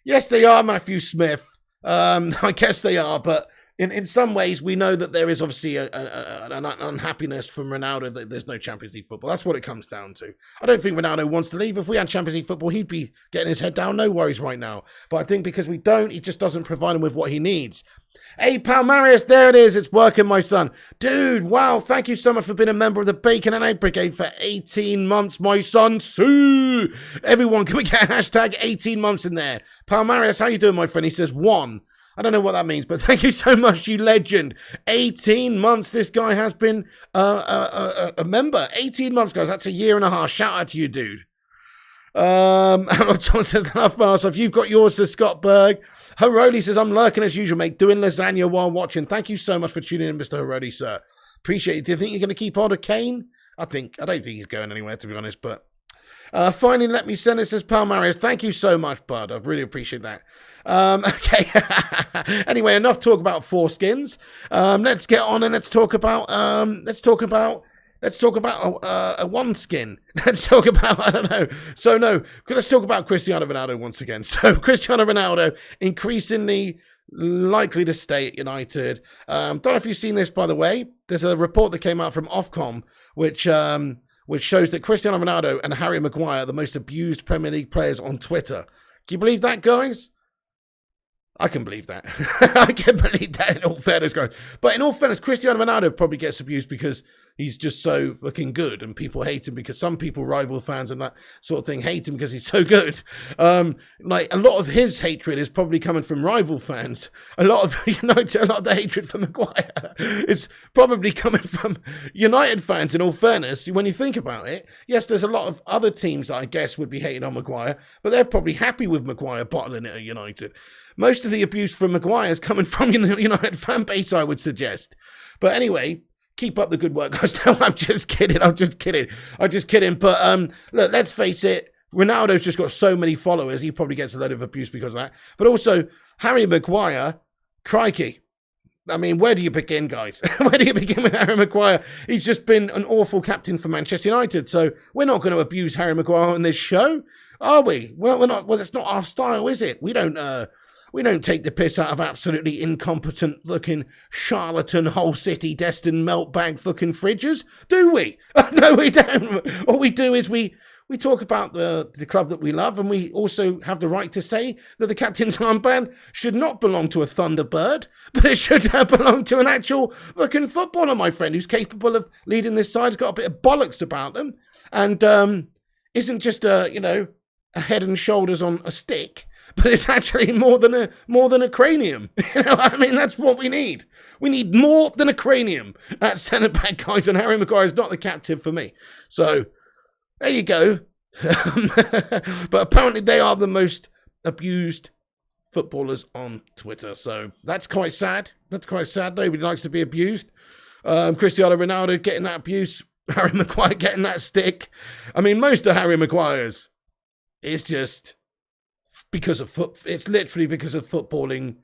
Yes, they are, Matthew Smith. I guess they are, but in some ways, we know that there is obviously an unhappiness from Ronaldo that there's no Champions League football. That's what it comes down to. I don't think Ronaldo wants to leave. If we had Champions League football, he'd be getting his head down, no worries right now. But I think because we don't, he just doesn't provide him with what he needs. Hey, Palmaris, there it is. It's working, my son. Dude, wow, thank you so much for being a member of the Bacon and Egg Brigade for 18 months, my son. Sue! Everyone, can we get a hashtag 18 months in there? Palmaris, how you doing, my friend? He says 1. I don't know what that means, but thank you so much, you legend. 18 months this guy has been a member. 18 months, guys. That's a year and a half. Shout out to you, dude. John says, enough bars off. You've got yours, says Scott Berg. Herodi says, I'm lurking as usual, mate, doing lasagna while watching. Thank you so much for tuning in, Mr. Herodi, sir. Appreciate it. Do you think you're going to keep on to Kane? I don't think he's going anywhere, to be honest, but finally, let me send it, says Palmaris. Thank you so much, bud. I really appreciate that. Okay. Anyway, enough talk about foreskins. Let's get on and let's talk about a one skin. Let's talk about, I don't know. So no, let's talk about Cristiano Ronaldo once again. So Cristiano Ronaldo increasingly likely to stay at United. Don't know if you've seen this, by the way. There's a report that came out from Ofcom, which shows that Cristiano Ronaldo and Harry Maguire are the most abused Premier League players on Twitter. Can you believe that, guys? I can believe that. I can believe that, in all fairness, guys. But in all fairness, Cristiano Ronaldo probably gets abused because he's just so fucking good and people hate him because some people, rival fans and that sort of thing, hate him because he's so good. Like a lot of his hatred is probably coming from rival fans. A lot of the hatred for Maguire is probably coming from United fans, in all fairness. When you think about it, yes, there's a lot of other teams that I guess would be hating on Maguire, but they're probably happy with Maguire bottling it at United. Most of the abuse from Maguire is coming from the United fan base, I would suggest. But anyway, keep up the good work, guys. No, I'm just kidding. But look, let's face it. Ronaldo's just got so many followers. He probably gets a load of abuse because of that. But also, Harry Maguire, crikey. I mean, where do you begin, guys? Where do you begin with Harry Maguire? He's just been an awful captain for Manchester United. So we're not going to abuse Harry Maguire on this show, are we? Well, we're not. Well, it's not our style, is it? We don't take the piss out of absolutely incompetent looking charlatan Hull City destined meltbag fucking fridges, do we? No, we don't. All we do is we talk about the club that we love, and we also have the right to say that the captain's armband should not belong to a Thunderbird, but it should belong to an actual fucking footballer, my friend, who's capable of leading this side, has got a bit of bollocks about them, and isn't just a head and shoulders on a stick. But it's actually more than a cranium. I mean, that's what we need. We need more than a cranium at centre back, guys. And Harry Maguire is not the captain for me. So there you go. But apparently they are the most abused footballers on Twitter. So that's quite sad. Nobody likes to be abused. Cristiano Ronaldo getting that abuse. Harry Maguire getting that stick. I mean, most of Harry Maguire's is just because of it's literally because of footballing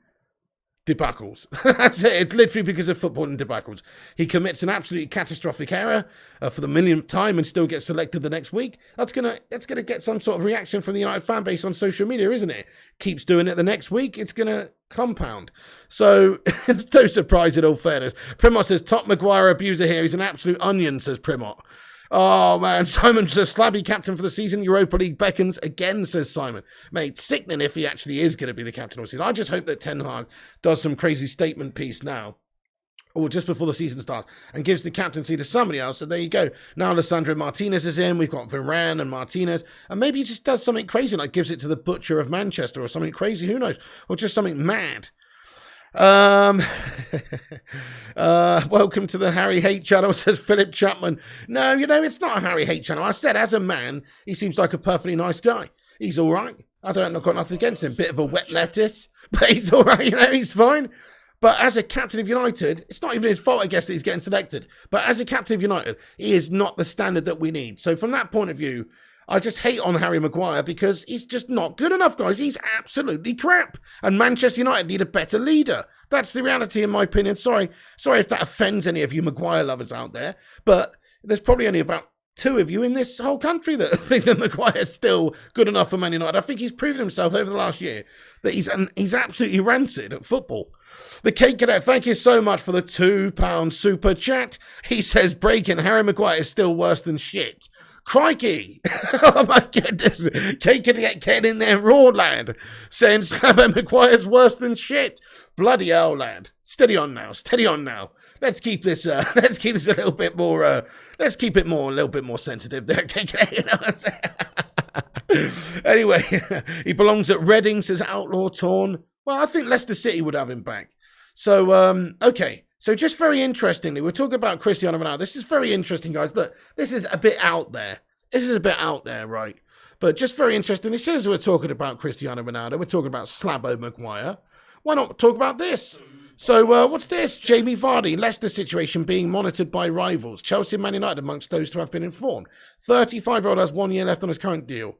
debacles. That's it. It's literally because of footballing debacles. He commits an absolutely catastrophic error for the millionth time and still gets selected the next week. That's gonna get some sort of reaction from the United fan base on social media, isn't it? Keeps doing it the next week, it's gonna compound. So it's no surprise, in all fairness. Primot says top Maguire abuser here. He's an absolute onion, says Primot. Oh, man. Simon says, Slabby captain for the season. Europa League beckons again, says Simon. Mate, sickening if he actually is going to be the captain of the season. I just hope that Ten Hag does some crazy statement piece now, or just before the season starts, and gives the captaincy to somebody else. So there you go. Now Alessandro Martinez is in. We've got Varane and Martinez. And maybe he just does something crazy, like gives it to the Butcher of Manchester or something crazy. Who knows? Or just something mad. Welcome to the Harry Hate channel, says Philip Chapman. No, it's not a Harry Hate channel. I said, as a man, he seems like a perfectly nice guy. He's all right. I've got nothing against him. Bit of a wet lettuce, but he's all right. He's fine. But as a captain of United, it's not even his fault, I guess, that he's getting selected. But as a captain of United, he is not the standard that we need. So from that point of view, I just hate on Harry Maguire because he's just not good enough, guys. He's absolutely crap. And Manchester United need a better leader. That's the reality, in my opinion. Sorry if that offends any of you Maguire lovers out there. But there's probably only about 2 of you in this whole country that think that Maguire's still good enough for Man United. I think he's proven himself over the last year that he's absolutely rancid at football. The Cake Cadet, thank you so much for the £2 super chat. He says, breaking, Harry Maguire is still worse than shit. Crikey! Oh my goodness. Cake Cadet getting in there raw, lad. Saying Slabber Maguire's worse than shit. Bloody hell, lad. Steady on now. Steady on now. Let's keep this a little bit more, let's keep it more, a little bit more sensitive there, Cake Cadet, you know what I'm saying? Anyway, he belongs at Reading, says Outlaw Torn. Well, I think Leicester City would have him back. So, okay. So just very interestingly, we're talking about Cristiano Ronaldo. This is very interesting, guys. Look, this is a bit out there. This is a bit out there, right? But just very interesting. As soon as we're talking about Cristiano Ronaldo, we're talking about Slabbo Maguire. Why not talk about this? So, what's this? Jamie Vardy, Leicester situation being monitored by rivals. Chelsea and Man United amongst those who have been informed. 35-year-old has 1 year left on his current deal.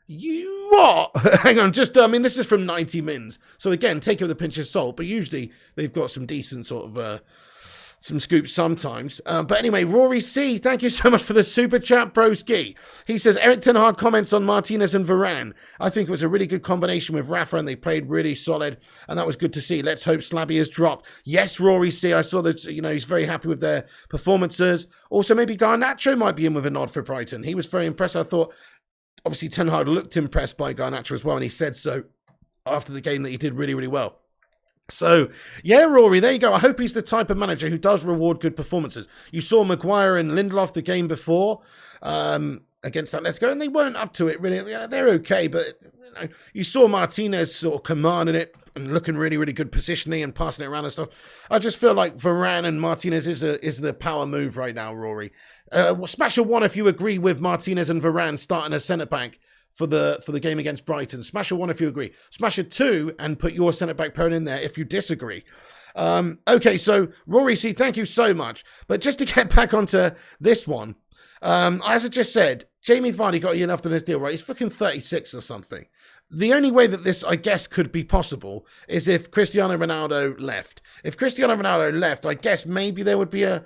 You what? Hang on, this is from 90 Mins. So again, take it with a pinch of salt, but usually they've got some decent sort of, some scoops sometimes. But anyway, Rory C, thank you so much for the super chat, broski. He says, Eric Ten Hag comments on Martinez and Varane. I think it was a really good combination with Rafa and they played really solid. And that was good to see. Let's hope Slabby has dropped. Yes, Rory C, I saw that, he's very happy with their performances. Also, maybe Garnacho might be in with a nod for Brighton. He was very impressed. I thought, obviously, Ten Hag looked impressed by Garnacho as well, and he said so after the game that he did really, really well. So, yeah, Rory, there you go. I hope he's the type of manager who does reward good performances. You saw Maguire and Lindelof the game before against that Let's Go, and they weren't up to it, really. They're okay, but you saw Martinez sort of commanding it and looking really, really good positioning and passing it around and stuff. I just feel like Varane and Martinez is the power move right now, Rory. Smash a 1 if you agree with Martinez and Varane starting as centre-back for the game against Brighton. Smash a 1 if you agree. Smash a 2 and put your centre-back pairing in there if you disagree. Okay, so Rory C, thank you so much. But just to get back onto this one, as I just said, Jamie Vardy got you enough on his deal, right? He's fucking 36 or something. The only way that this, I guess, could be possible is if Cristiano Ronaldo left. If Cristiano Ronaldo left, I guess maybe there would be a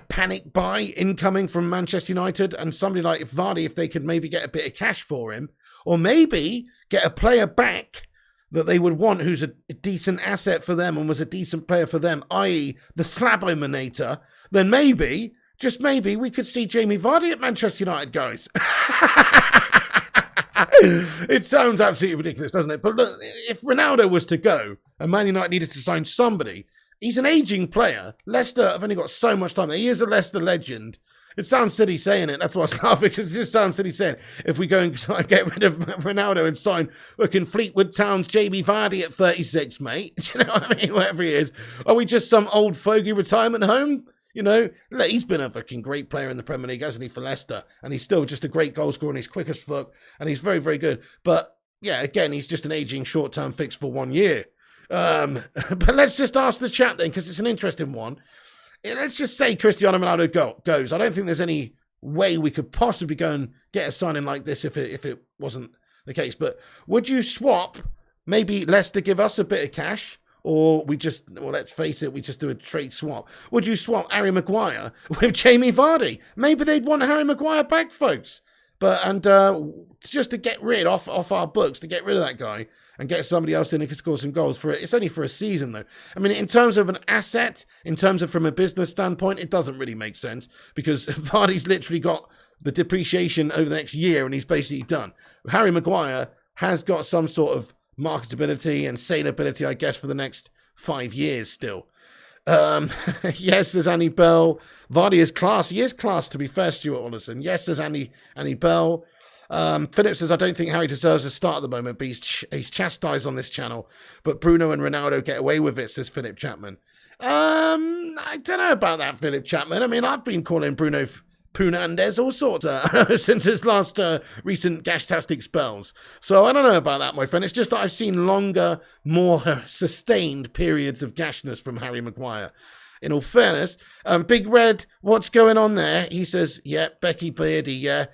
panic buy incoming from Manchester United and somebody like Vardy, if they could maybe get a bit of cash for him, or maybe get a player back that they would want who's a decent asset for them and was a decent player for them, i.e. the Slabominator, then maybe, just maybe, we could see Jamie Vardy at Manchester United, guys. It sounds absolutely ridiculous, doesn't it? But look, if Ronaldo was to go and Man United needed to sign somebody, he's an aging player. Leicester have only got so much time. He is a Leicester legend. It sounds silly saying it. That's why I was laughing, because it just sounds silly saying if we go and get rid of Ronaldo and sign fucking Fleetwood Town's Jamie Vardy at 36, mate. Do you know what I mean? Whatever he is. Are we just some old fogey retirement home? He's been a fucking great player in the Premier League, hasn't he, for Leicester? And he's still just a great goal scorer and he's quick as fuck and he's very, very good. But, yeah, again, he's just an aging short-term fix for 1 year. But let's just ask the chat then, because it's an interesting one. Let's just say Cristiano Ronaldo goes. I don't think there's any way we could possibly go and get a signing like this if it wasn't the case. But would you swap, maybe Leicester give us a bit of cash, or let's face it, we just do a trade swap? Would you swap Harry Maguire with Jamie Vardy? Maybe they'd want Harry Maguire back, folks. And just to get rid off our books, to get rid of that guy and get somebody else in who can score some goals for it. It's only for a season, though. I mean, in terms of an asset, in terms of from a business standpoint, it doesn't really make sense because Vardy's literally got the depreciation over the next year and he's basically done. Harry Maguire has got some sort of marketability and saleability, I guess, for the next 5 years still. Yes, there's Annie Bell. Vardy is class. He is class, to be fair, Stuart Alderson. Yes, there's Annie Bell. Philip says, I don't think Harry deserves a start at the moment, but he's chastised on this channel. But Bruno and Ronaldo get away with it, says Philip Chapman. I don't know about that, Philip Chapman. I mean, I've been calling Bruno Punandez all sorts since his last recent gashtastic spells. So I don't know about that, my friend. It's just that I've seen longer, more sustained periods of gashness from Harry Maguire. In all fairness, Big Red, what's going on there? He says, yeah, Becky Beardy, yeah.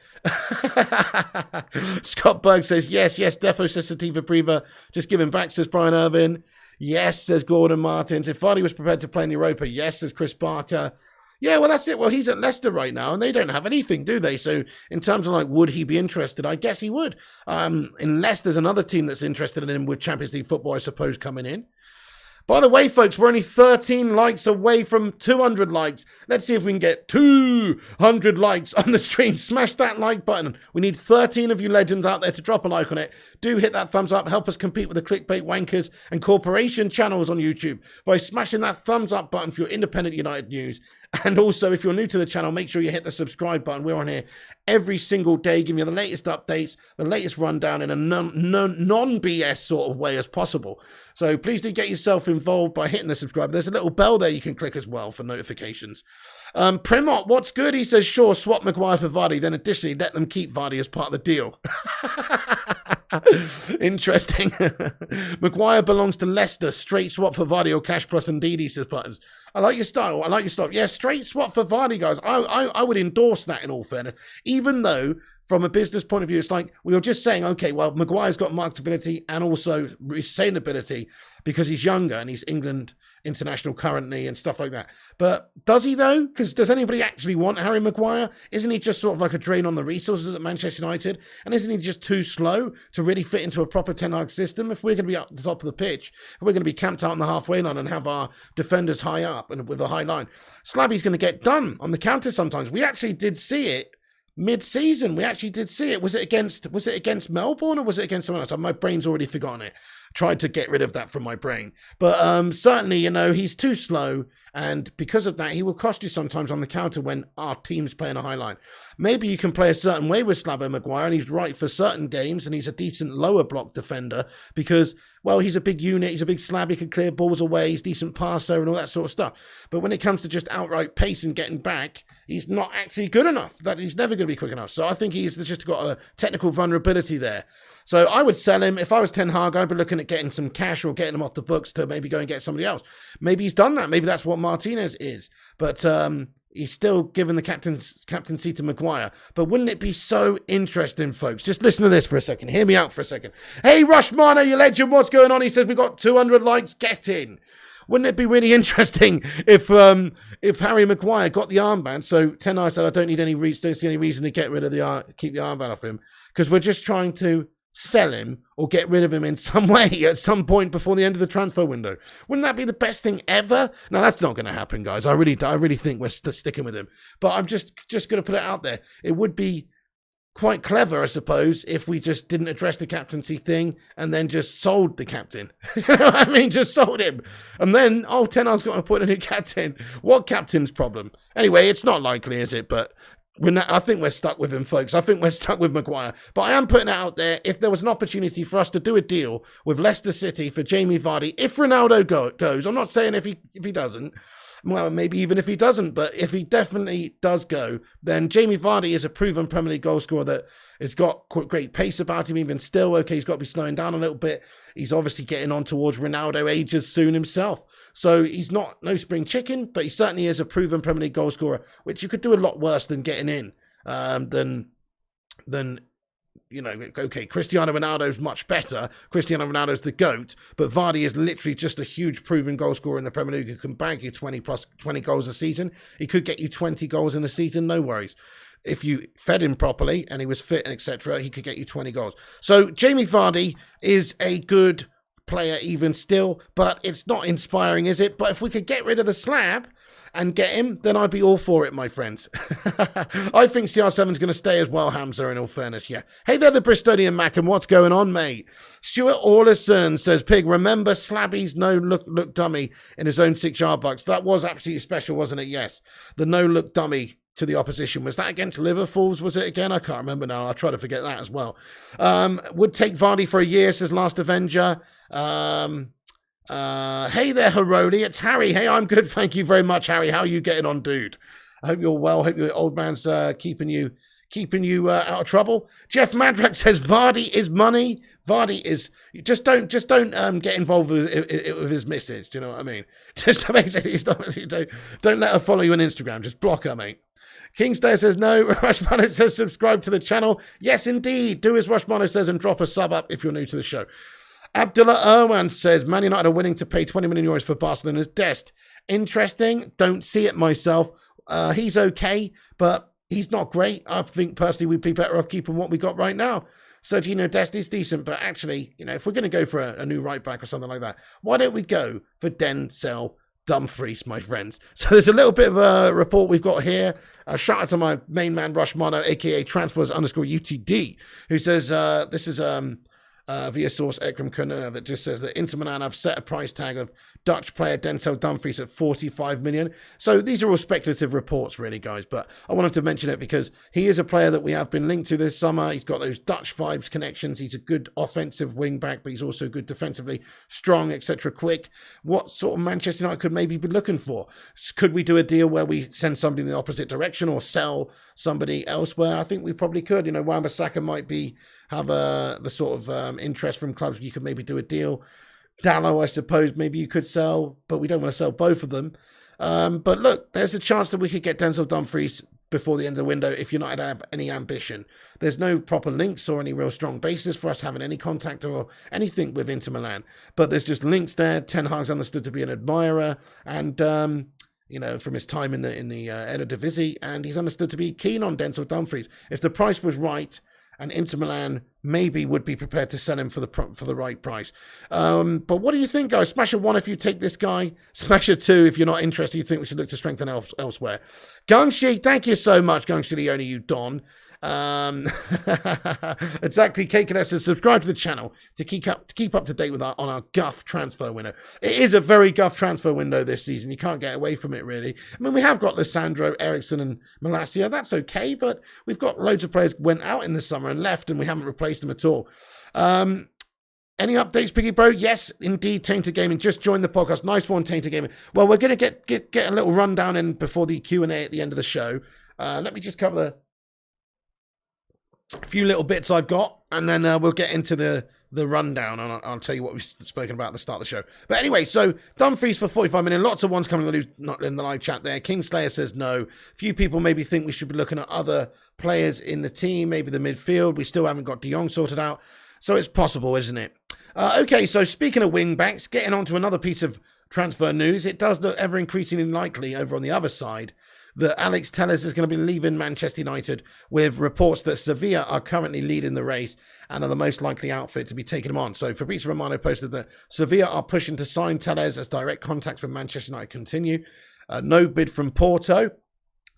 Scott Berg says, yes, Defo says Sativa Breather. Just give him back, says Brian Irvin. Yes, says Gordon Martins. If Vardy was prepared to play in Europa, yes, says Chris Barker. Yeah, well, that's it. Well, he's at Leicester right now, and they don't have anything, do they? So in terms of like, would he be interested? I guess he would. Unless there's another team that's interested in him with Champions League football, I suppose, coming in. By the way, folks, we're only 13 likes away from 200 likes. Let's see if we can get 200 likes on the stream. Smash that like button. We need 13 of you legends out there to drop a like on it. Do hit that thumbs up. Help us compete with the clickbait wankers and corporation channels on YouTube by smashing that thumbs up button for your independent United news. And also, if you're new to the channel, make sure you hit the subscribe button. We're on here every single day, giving you the latest updates, the latest rundown in a non-BS sort of way as possible. So please do get yourself involved by hitting the subscribe. There's a little bell there you can click as well for notifications. Primot, what's good? He says, sure, swap Maguire for Vardy. Then additionally, let them keep Vardy as part of the deal. Interesting. Maguire belongs to Leicester. Straight swap for Vardy or cash plus Ndidi, says Buttons. I like your style. I like your style. Yeah, straight swap for Vardy, guys. I would endorse that in all fairness. Even though, from a business point of view, it's like we were just saying, okay, well, Maguire's got marketability and also retainability because he's younger and he's England international currently and stuff like that. But does he, though? Because does anybody actually want Harry Maguire? Isn't he just sort of like a drain on the resources at Manchester United? And isn't he just too slow to really fit into a proper Ten Hag system? If we're going to be up the top of the pitch, if we're going to be camped out on the halfway line and have our defenders high up and with a high line, Slabby's going to get done on the counter sometimes. We actually did see it mid-season. We actually did see it. Was it against Melbourne or was it against someone else? My brain's already forgotten it. Tried to get rid of that from my brain. But certainly, you know, he's too slow. And because of that, he will cost you sometimes on the counter when our team's playing a high line. Maybe you can play a certain way with Slabbo Maguire and he's right for certain games and he's a decent lower block defender because, well, he's a big unit, he's a big slab, he can clear balls away, he's a decent passer and all that sort of stuff. But when it comes to just outright pace and getting back, he's not actually good enough. That he's never going to be quick enough. So I think he's just got a technical vulnerability there. So I would sell him. If I was Ten Hag, I'd be looking at getting some cash or getting him off the books to maybe go and get somebody else. Maybe he's done that. Maybe that's what Martinez is. But he's still given the captaincy to Maguire. But wouldn't it be so interesting, folks? Just listen to this for a second. Hear me out for a second. Hey, Rushmana, you legend, what's going on? He says we got 200 likes. Get in. Wouldn't it be really interesting if Harry Maguire got the armband? So Ten Hag said, I don't see any reason to get rid of keep the armband off him because we're just trying to sell him or get rid of him in some way at some point before the end of the transfer window. Wouldn't that be the best thing ever? No, that's not going to happen, guys. I really think we're sticking with him. But I'm just going to put it out there. It would be quite clever, I suppose, if we just didn't address the captaincy thing and then just sold the captain. You know what I mean? Just sold him. And then, Ten Hag's got to appoint a new captain. What captain's problem? Anyway, it's not likely, is it? But I think we're stuck with him, folks. I think we're stuck with Maguire. But I am putting it out there. If there was an opportunity for us to do a deal with Leicester City for Jamie Vardy, if Ronaldo goes, I'm not saying if he doesn't, well, maybe even if he doesn't, but if he definitely does go, then Jamie Vardy is a proven Premier League goal scorer that has got great pace about him even still. Okay, he's got to be slowing down a little bit. He's obviously getting on towards Ronaldo ages soon himself. So he's not no spring chicken, but he certainly is a proven Premier League goal scorer, which you could do a lot worse than getting in than you know, okay, Cristiano Ronaldo's much better. Cristiano Ronaldo's the GOAT, but Vardy is literally just a huge proven goal scorer in the Premier League who can bag you 20 goals a season. He could get you 20 goals in a season, no worries. If you fed him properly and he was fit and etc., he could get you 20 goals. So Jamie Vardy is a good player even still, but it's not inspiring, is it? But if we could get rid of the slab and get him, then I'd be all for it, my friends. I think CR7's going to stay as well, Hamza, in all fairness, yeah. Hey there, the Bristolian Mac, and what's going on, mate? Stuart Orlison says, Pig, remember Slabby's no-look dummy in his own 6-yard box? That was absolutely special, wasn't it? Yes. The no-look dummy to the opposition. Was that against Liverpool's, was it again? I can't remember now. I'll try to forget that as well. Would take Vardy for a year, says Last Avenger. Hey there, Herodi. It's Harry. Hey, I'm good. Thank you very much, Harry. How are you getting on, dude? I hope you're well. Hope your old man's keeping you out of trouble. Jeff Madrak says Vardy is money. Vardy is just don't get involved with his missus. Do you know what I mean? Just basically don't let her follow you on Instagram. Just block her, mate. Kingslayer says no. Rushmano says subscribe to the channel. Yes, indeed. Do as Rushmano says and drop a sub up if you're new to the show. Abdullah Irwan says Man United are willing to pay 20 million euros for Barcelona's Dest. Interesting. Don't see it myself. He's okay, but he's not great. I think personally we'd be better off keeping what we got right now. Sergio Dest is decent, but actually, if we're going to go for a new right back or something like that, why don't we go for Denzel Dumfries, my friends? So there's a little bit of a report we've got here. Shout out to my main man, Rush Mono, aka transfers_UTD, who says this is via source Ekram Kunur that just says that Inter Milan have set a price tag of Dutch player Denzel Dumfries at 45 million. So these are all speculative reports, really, guys, but I wanted to mention it because he is a player that we have been linked to this summer. He's got those Dutch vibes connections. He's a good offensive wing back, but he's also good defensively, strong, etc., quick. What sort of Manchester United could maybe be looking for? Could we do a deal where we send somebody in the opposite direction or sell somebody elsewhere? I think we probably could. Wan-Bissaka might have the sort of interest from clubs. You could maybe do a deal. Dallo, I suppose, maybe you could sell, but we don't want to sell both of them. But look, there's a chance that we could get Denzel Dumfries before the end of the window if you're not have any ambition. There's no proper links or any real strong basis for us having any contact or anything with Inter Milan. But there's just links there. Ten Hag's understood to be an admirer and, from his time in the Eredivisie, and he's understood to be keen on Denzel Dumfries. If the price was right, and Inter Milan maybe would be prepared to sell him for the right price. But what do you think, guys? Smash a 1 if you take this guy. Smash a 2 if you're not interested. You think we should look to strengthen elsewhere. Gungshi, thank you so much, Gungshi Leone, you Don. Exactly. KKS says subscribe to the channel to keep up to date with on our guff transfer window. It is a very guff transfer window this season. You can't get away from it, really. I mean, we have got Lissandro, Ericsson and Malacia. That's okay, but we've got loads of players went out in the summer and left, and we haven't replaced them at all. Any updates, Piggy Bro? Yes, indeed. Tainted Gaming just joined the podcast. Nice one, Tainted Gaming. Well, we're going to get a little rundown in before the Q&A at the end of the show. Let me just cover a few little bits I've got, and then we'll get into the rundown, and I'll tell you what we've spoken about at the start of the show. But anyway, so Dumfries for 45 million. Lots of ones coming in the news, not in the live chat there. Kingslayer says no. Few people maybe think we should be looking at other players in the team, maybe the midfield. We still haven't got De Jong sorted out, so it's possible, isn't it? Okay, so speaking of wing backs, getting on to another piece of transfer news, it does look ever increasingly likely over on the other side that Alex Telles is going to be leaving Manchester United, with reports that Sevilla are currently leading the race and are the most likely outfit to be taking him on. So Fabrizio Romano posted that Sevilla are pushing to sign Telles as direct contacts with Manchester United continue. No bid from Porto.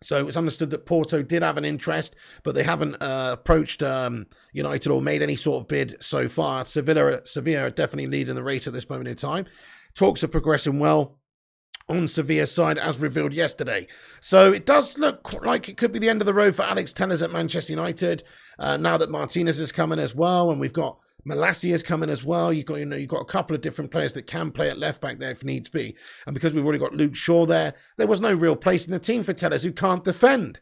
So it's understood that Porto did have an interest, but they haven't approached United or made any sort of bid so far. Sevilla are definitely leading the race at this moment in time. Talks are progressing well on Sevilla's side, as revealed yesterday. So it does look like it could be the end of the road for Alex Telles at Manchester United. Now that Martinez is coming as well, and we've got Malacia's coming as well. You've got a couple of different players that can play at left back there if needs be. And because we've already got Luke Shaw there was no real place in the team for Telles, who can't defend.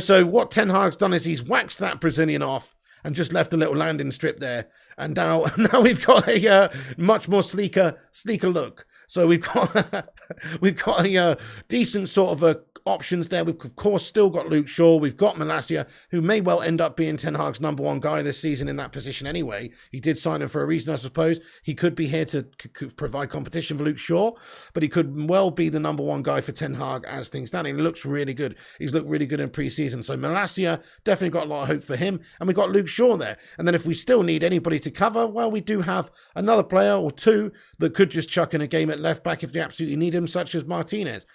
So what Ten Hag's done is he's waxed that Brazilian off and just left a little landing strip there. And now we've got a much more sleeker look. So we've got a decent sort of options there. We've, of course, still got Luke Shaw. We've got Malacia, who may well end up being Ten Hag's number one guy this season in that position anyway. He did sign him for a reason, I suppose. He could be here to provide competition for Luke Shaw, but he could well be the number one guy for Ten Hag as things stand. He looks really good. He's looked really good in pre-season. So Malacia, definitely got a lot of hope for him. And we've got Luke Shaw there. And then if we still need anybody to cover, well, we do have another player or two that could just chuck in a game at left back if they absolutely need him, such as Martinez.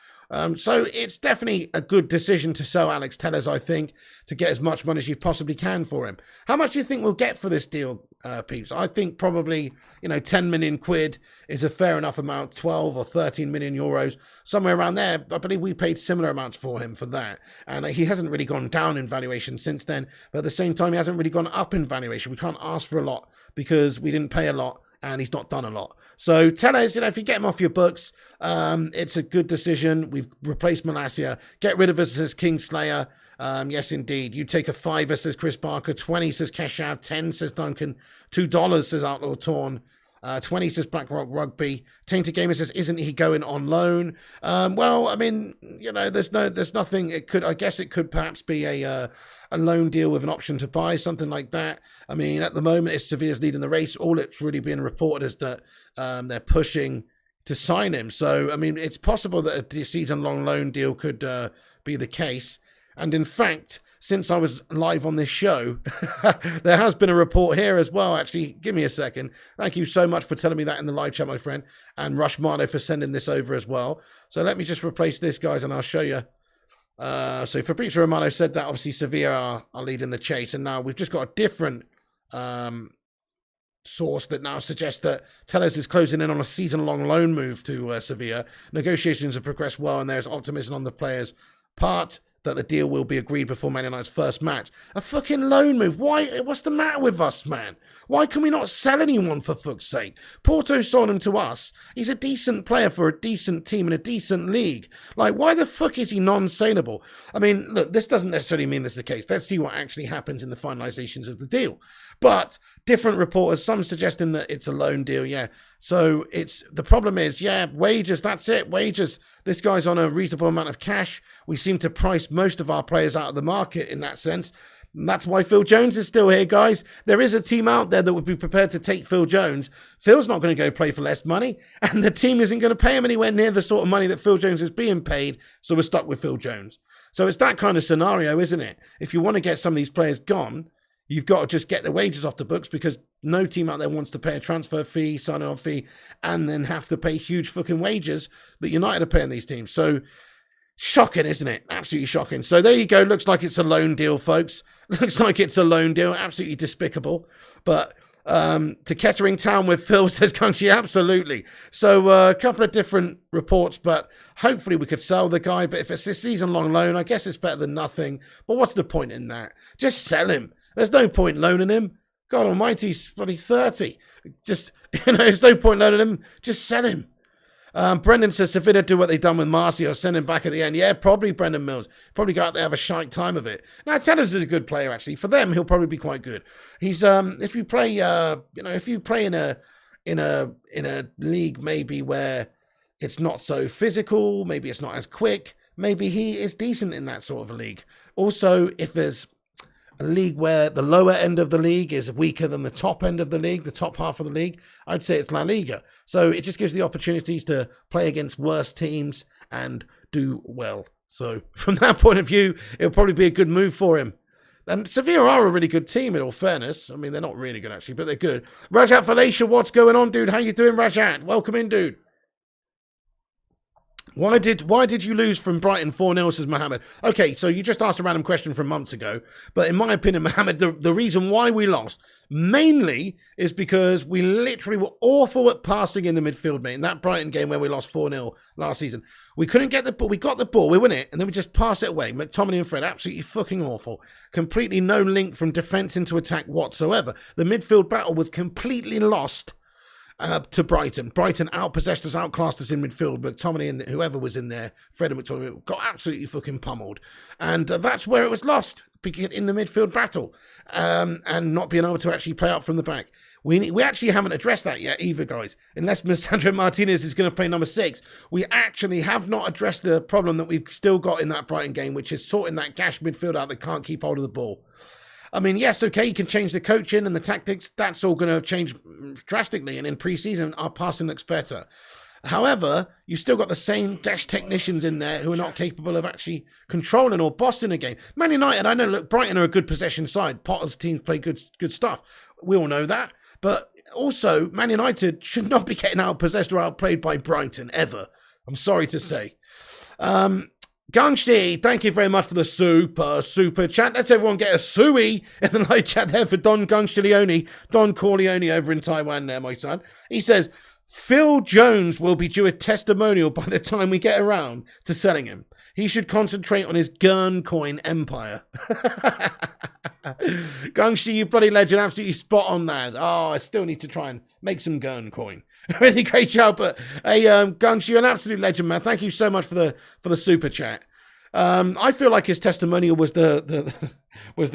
So it's definitely a good decision to sell Alex Telles, I think, to get as much money as you possibly can for him. How much do you think we'll get for this deal, peeps? I think probably, 10 million quid is a fair enough amount, 12 or 13 million euros, somewhere around there. I believe we paid similar amounts for him for that. And he hasn't really gone down in valuation since then, but at the same time, he hasn't really gone up in valuation. We can't ask for a lot because we didn't pay a lot and he's not done a lot. So Telles, if you get him off your books, it's a good decision. We've replaced Malacia. Get rid of us, says Kingslayer. Yes, indeed. You take a $5, says Chris Barker. 20, says Keshav. 10, says Duncan. $2, says Outlaw Torn. 20, says BlackRock Rugby. Tainted Gamer says, isn't he going on loan? Well, I mean, there's nothing. I guess it could perhaps be a loan deal with an option to buy, something like that. I mean, at the moment, it's Sevilla's leading the race. All it's really being reported is that they're pushing to sign him. So, I mean, it's possible that a season-long loan deal could be the case. And in fact, since I was live on this show, there has been a report here as well. Actually, give me a second. Thank you so much for telling me that in the live chat, my friend. And Rushmano for sending this over as well. So let me just replace this, guys, and I'll show you. So Fabrizio Romano said that obviously Sevilla are leading the chase. And now we've just got a different source that now suggests that Tellez is closing in on a season-long loan move to Sevilla. Negotiations have progressed well, and there's optimism on the players' part that the deal will be agreed before Man United's first match. A fucking loan move. Why? What's the matter with us, man? Why can we not sell anyone, for fuck's sake? Porto sold him to us. He's a decent player for a decent team in a decent league. Like, why the fuck is he non-saleable? I mean, look, this doesn't necessarily mean this is the case. Let's see what actually happens in the finalizations of the deal. But different reporters, some suggesting that it's a loan deal, yeah. So the problem is, yeah, wages, that's it, wages. This guy's on a reasonable amount of cash. We seem to price most of our players out of the market in that sense. And that's why Phil Jones is still here, guys. There is a team out there that would be prepared to take Phil Jones. Phil's not going to go play for less money, and the team isn't going to pay him anywhere near the sort of money that Phil Jones is being paid, so we're stuck with Phil Jones. So it's that kind of scenario, isn't it? If you want to get some of these players gone, you've got to just get the wages off the books, because no team out there wants to pay a transfer fee, sign-on fee, and then have to pay huge fucking wages that United are paying these teams. So shocking, isn't it? Absolutely shocking. So there you go. Looks like it's a loan deal, folks. Looks like it's a loan deal. Absolutely despicable. But to Kettering Town with Phil, says Kungshi. Absolutely. So a couple of different reports, but hopefully we could sell the guy. But if it's a season-long loan, I guess it's better than nothing. But what's the point in that? Just sell him. There's no point loaning him. God almighty, he's bloody 30. Just, there's no point loaning him. Just sell him. Brendan says, Sevilla do what they've done with Marcio, send him back at the end. Yeah, probably Brendan Mills. Probably go out there, have a shite time of it. Now, Tellez is a good player, actually. For them, he'll probably be quite good. He's, if you play, if you play in a league maybe where it's not so physical, maybe it's not as quick, maybe he is decent in that sort of a league. Also, if there's a league where the lower end of the league is weaker than the top end of the league, the top half of the league, I'd say it's La Liga. So it just gives the opportunities to play against worse teams and do well. So from that point of view, it'll probably be a good move for him. And Sevilla are a really good team, in all fairness. I mean, they're not really good, actually, but they're good. Rajat Falacia, what's going on, dude? How you doing, Rajat? Welcome in, dude. Why did you lose from Brighton 4-0, says Mohammed? Okay, so you just asked a random question from months ago. But in my opinion, Mohammed, the reason why we lost mainly is because we literally were awful at passing in the midfield, mate. In that Brighton game where we lost 4-0 last season. We couldn't get the ball. We got the ball, we win it, and then we just pass it away. McTominay and Fred, absolutely fucking awful. Completely no link from defence into attack whatsoever. The midfield battle was completely lost to Brighton. Brighton outpossessed us, outclassed us in midfield. McTominay and whoever was in there, Fred and McTominay, got absolutely fucking pummeled. And that's where it was lost, in the midfield battle. And not being able to actually play out from the back. We actually haven't addressed that yet either, guys. Unless Sandro Martinez is going to play number 6. We actually have not addressed the problem that we've still got in that Brighton game, which is sorting that gash midfield out that can't keep hold of the ball. I mean, yes, okay, you can change the coaching and the tactics. That's all going to change drastically. And in pre-season, our passing looks better. However, you've still got the same dash technicians in there who are not capable of actually controlling or bossing a game. Man United, I know, look, Brighton are a good possession side. Potter's teams play good stuff. We all know that. But also, Man United should not be getting outpossessed or outplayed by Brighton, ever. I'm sorry to say. Gangshi, thank you very much for the super chat. Let's everyone get a sui in the live chat there for Don Corleone over in Taiwan there, my son. He says, Phil Jones will be due a testimonial by the time we get around to selling him. He should concentrate on his Gurn coin empire. Gangshi, you bloody legend, absolutely spot on that. Oh, I still need to try and make some Gurn coin. Really great job, but hey, Gangshi, you're an absolute legend, man. Thank you so much for the super chat. I feel like his testimonial was the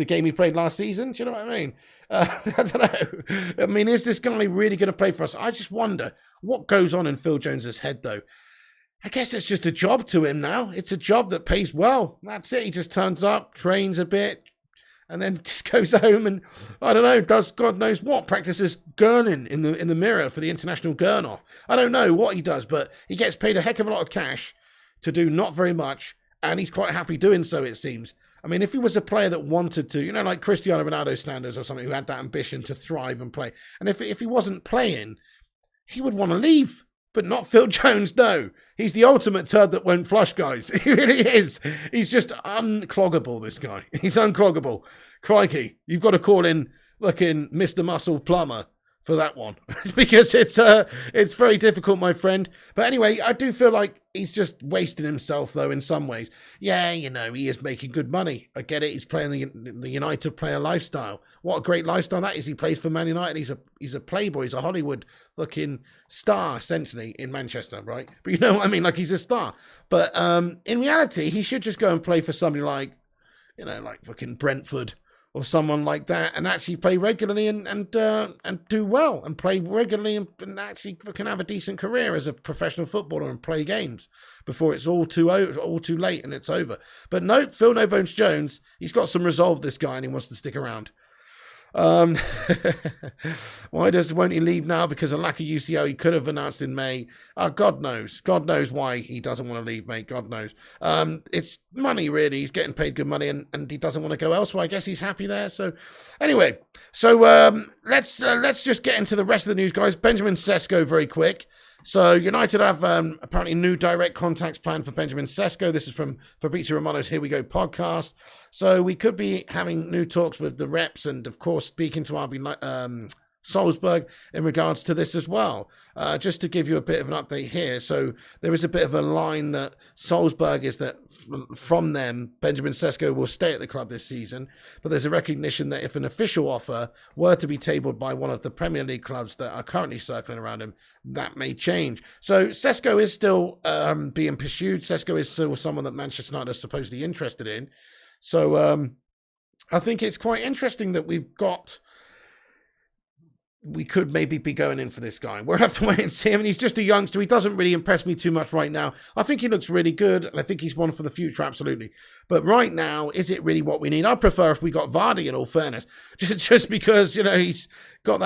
game he played last season. Do you know what I mean? I don't know. I mean, is this guy really going to play for us? I just wonder what goes on in Phil Jones's head, though. I guess it's just a job to him now. It's a job that pays well. That's it. He just turns up, trains a bit, and then just goes home and, I don't know, does God knows what, practices gurning in the mirror for the international gurn-off. I don't know what he does, but he gets paid a heck of a lot of cash to do not very much And he's quite happy doing so, it seems. I mean, if he was a player that wanted to, like Cristiano Ronaldo standards or something, who had that ambition to thrive and play, and if he wasn't playing, he would want to leave. But not Phil Jones, no. He's the ultimate turd that won't flush, guys. He really is. He's just uncloggable, this guy. He's uncloggable. Crikey, you've got to call in looking Mr. Muscle Plumber for that one. Because it's very difficult, my friend. But anyway, I do feel like he's just wasting himself, though, in some ways. Yeah, he is making good money. I get it. He's playing the United player lifestyle. What a great lifestyle that is. He plays for Man United. He's a playboy. He's a Hollywood-looking star, essentially, in Manchester, right? But you know what I mean? Like, he's a star. But in reality, he should just go and play for somebody like, like fucking Brentford or someone like that, and actually play regularly and do well, and play regularly and actually can have a decent career as a professional footballer and play games before it's all too late and it's over. But no, Phil No Bones Jones, he's got some resolve, this guy, and he wants to stick around. Won't he leave now because of lack of UCL? He could have announced in May. God knows why he doesn't want to leave, mate. God knows. It's money, really. He's getting paid good money, and he doesn't want to go elsewhere. I guess he's happy there. So anyway, let's just get into the rest of the news, guys. Benjamin Sesko, very quick. So United have apparently new direct contacts planned for Benjamin Sesko. This is from Fabrizio Romano's Here We Go podcast. So we could be having new talks with the reps and, of course, speaking to RB Salzburg in regards to this as well. Just to give you a bit of an update here. So there is a bit of a line that Salzburg is that from them, Benjamin Sesko will stay at the club this season. But there's a recognition that if an official offer were to be tabled by one of the Premier League clubs that are currently circling around him, that may change. So Sesko is still being pursued. Sesko is still someone that Manchester United are supposedly interested in. So I think it's quite interesting that we could maybe be going in for this guy. We'll have to wait and see. I mean, he's just a youngster. He doesn't really impress me too much right now. I think he looks really good, and I think he's one for the future, absolutely. But right now, is it really what we need? I'd prefer if we got Vardy, in all fairness, just because, he's got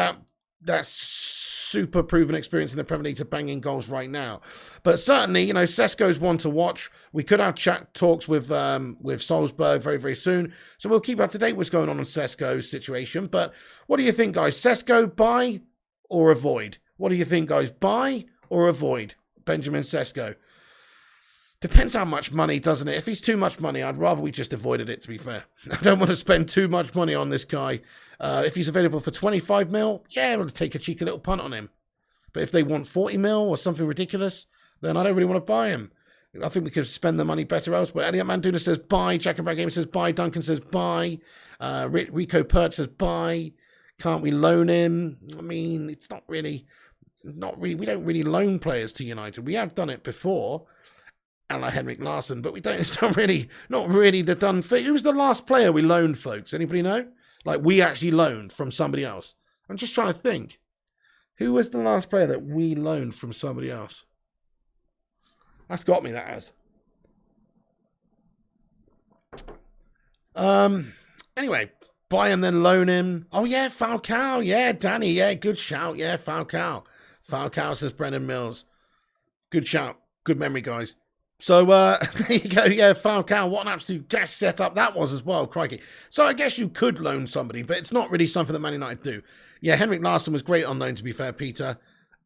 that super proven experience in the Premier League to bang in goals right now. But certainly, Sesko's one to watch. We could have talks with Salzburg very, very soon. So we'll keep up to date what's going on Sesko's situation. But what do you think, guys? Sesko, buy or avoid? What do you think, guys? Buy or avoid Benjamin Sesko? Depends how much money, doesn't it? If he's too much money, I'd rather we just avoided it, to be fair. I don't want to spend too much money on this guy. If he's available for 25 mil, yeah, we'll take a cheeky little punt on him. But if they want 40 mil or something ridiculous, then I don't really want to buy him. I think we could spend the money better elsewhere. Elliot Manduna says buy. Jack and Brad Gamer says buy. Duncan says buy. Rico Perch says buy. Can't we loan him? I mean, it's not really. We don't really loan players to United. We have done it before, and like Henrik Larsson, but we don't. It's not really the done thing. Who was the last player we loaned, folks? Anybody know? Like, we actually loaned from somebody else. I'm just trying to think. Who was the last player that we loaned from somebody else? That's got me, that has. Anyway, buy and then loan him. Oh, yeah, Falcao. Yeah, Danny. Yeah, good shout. Yeah, Falcao. Falcao, says Brennan Mills. Good shout. Good memory, guys. So, there you go. Yeah, Falcao. What an absolute dash setup that was as well. Crikey. So, I guess you could loan somebody, but it's not really something that Man United do. Yeah, Henrik Larsson was great on loan, to be fair, Peter.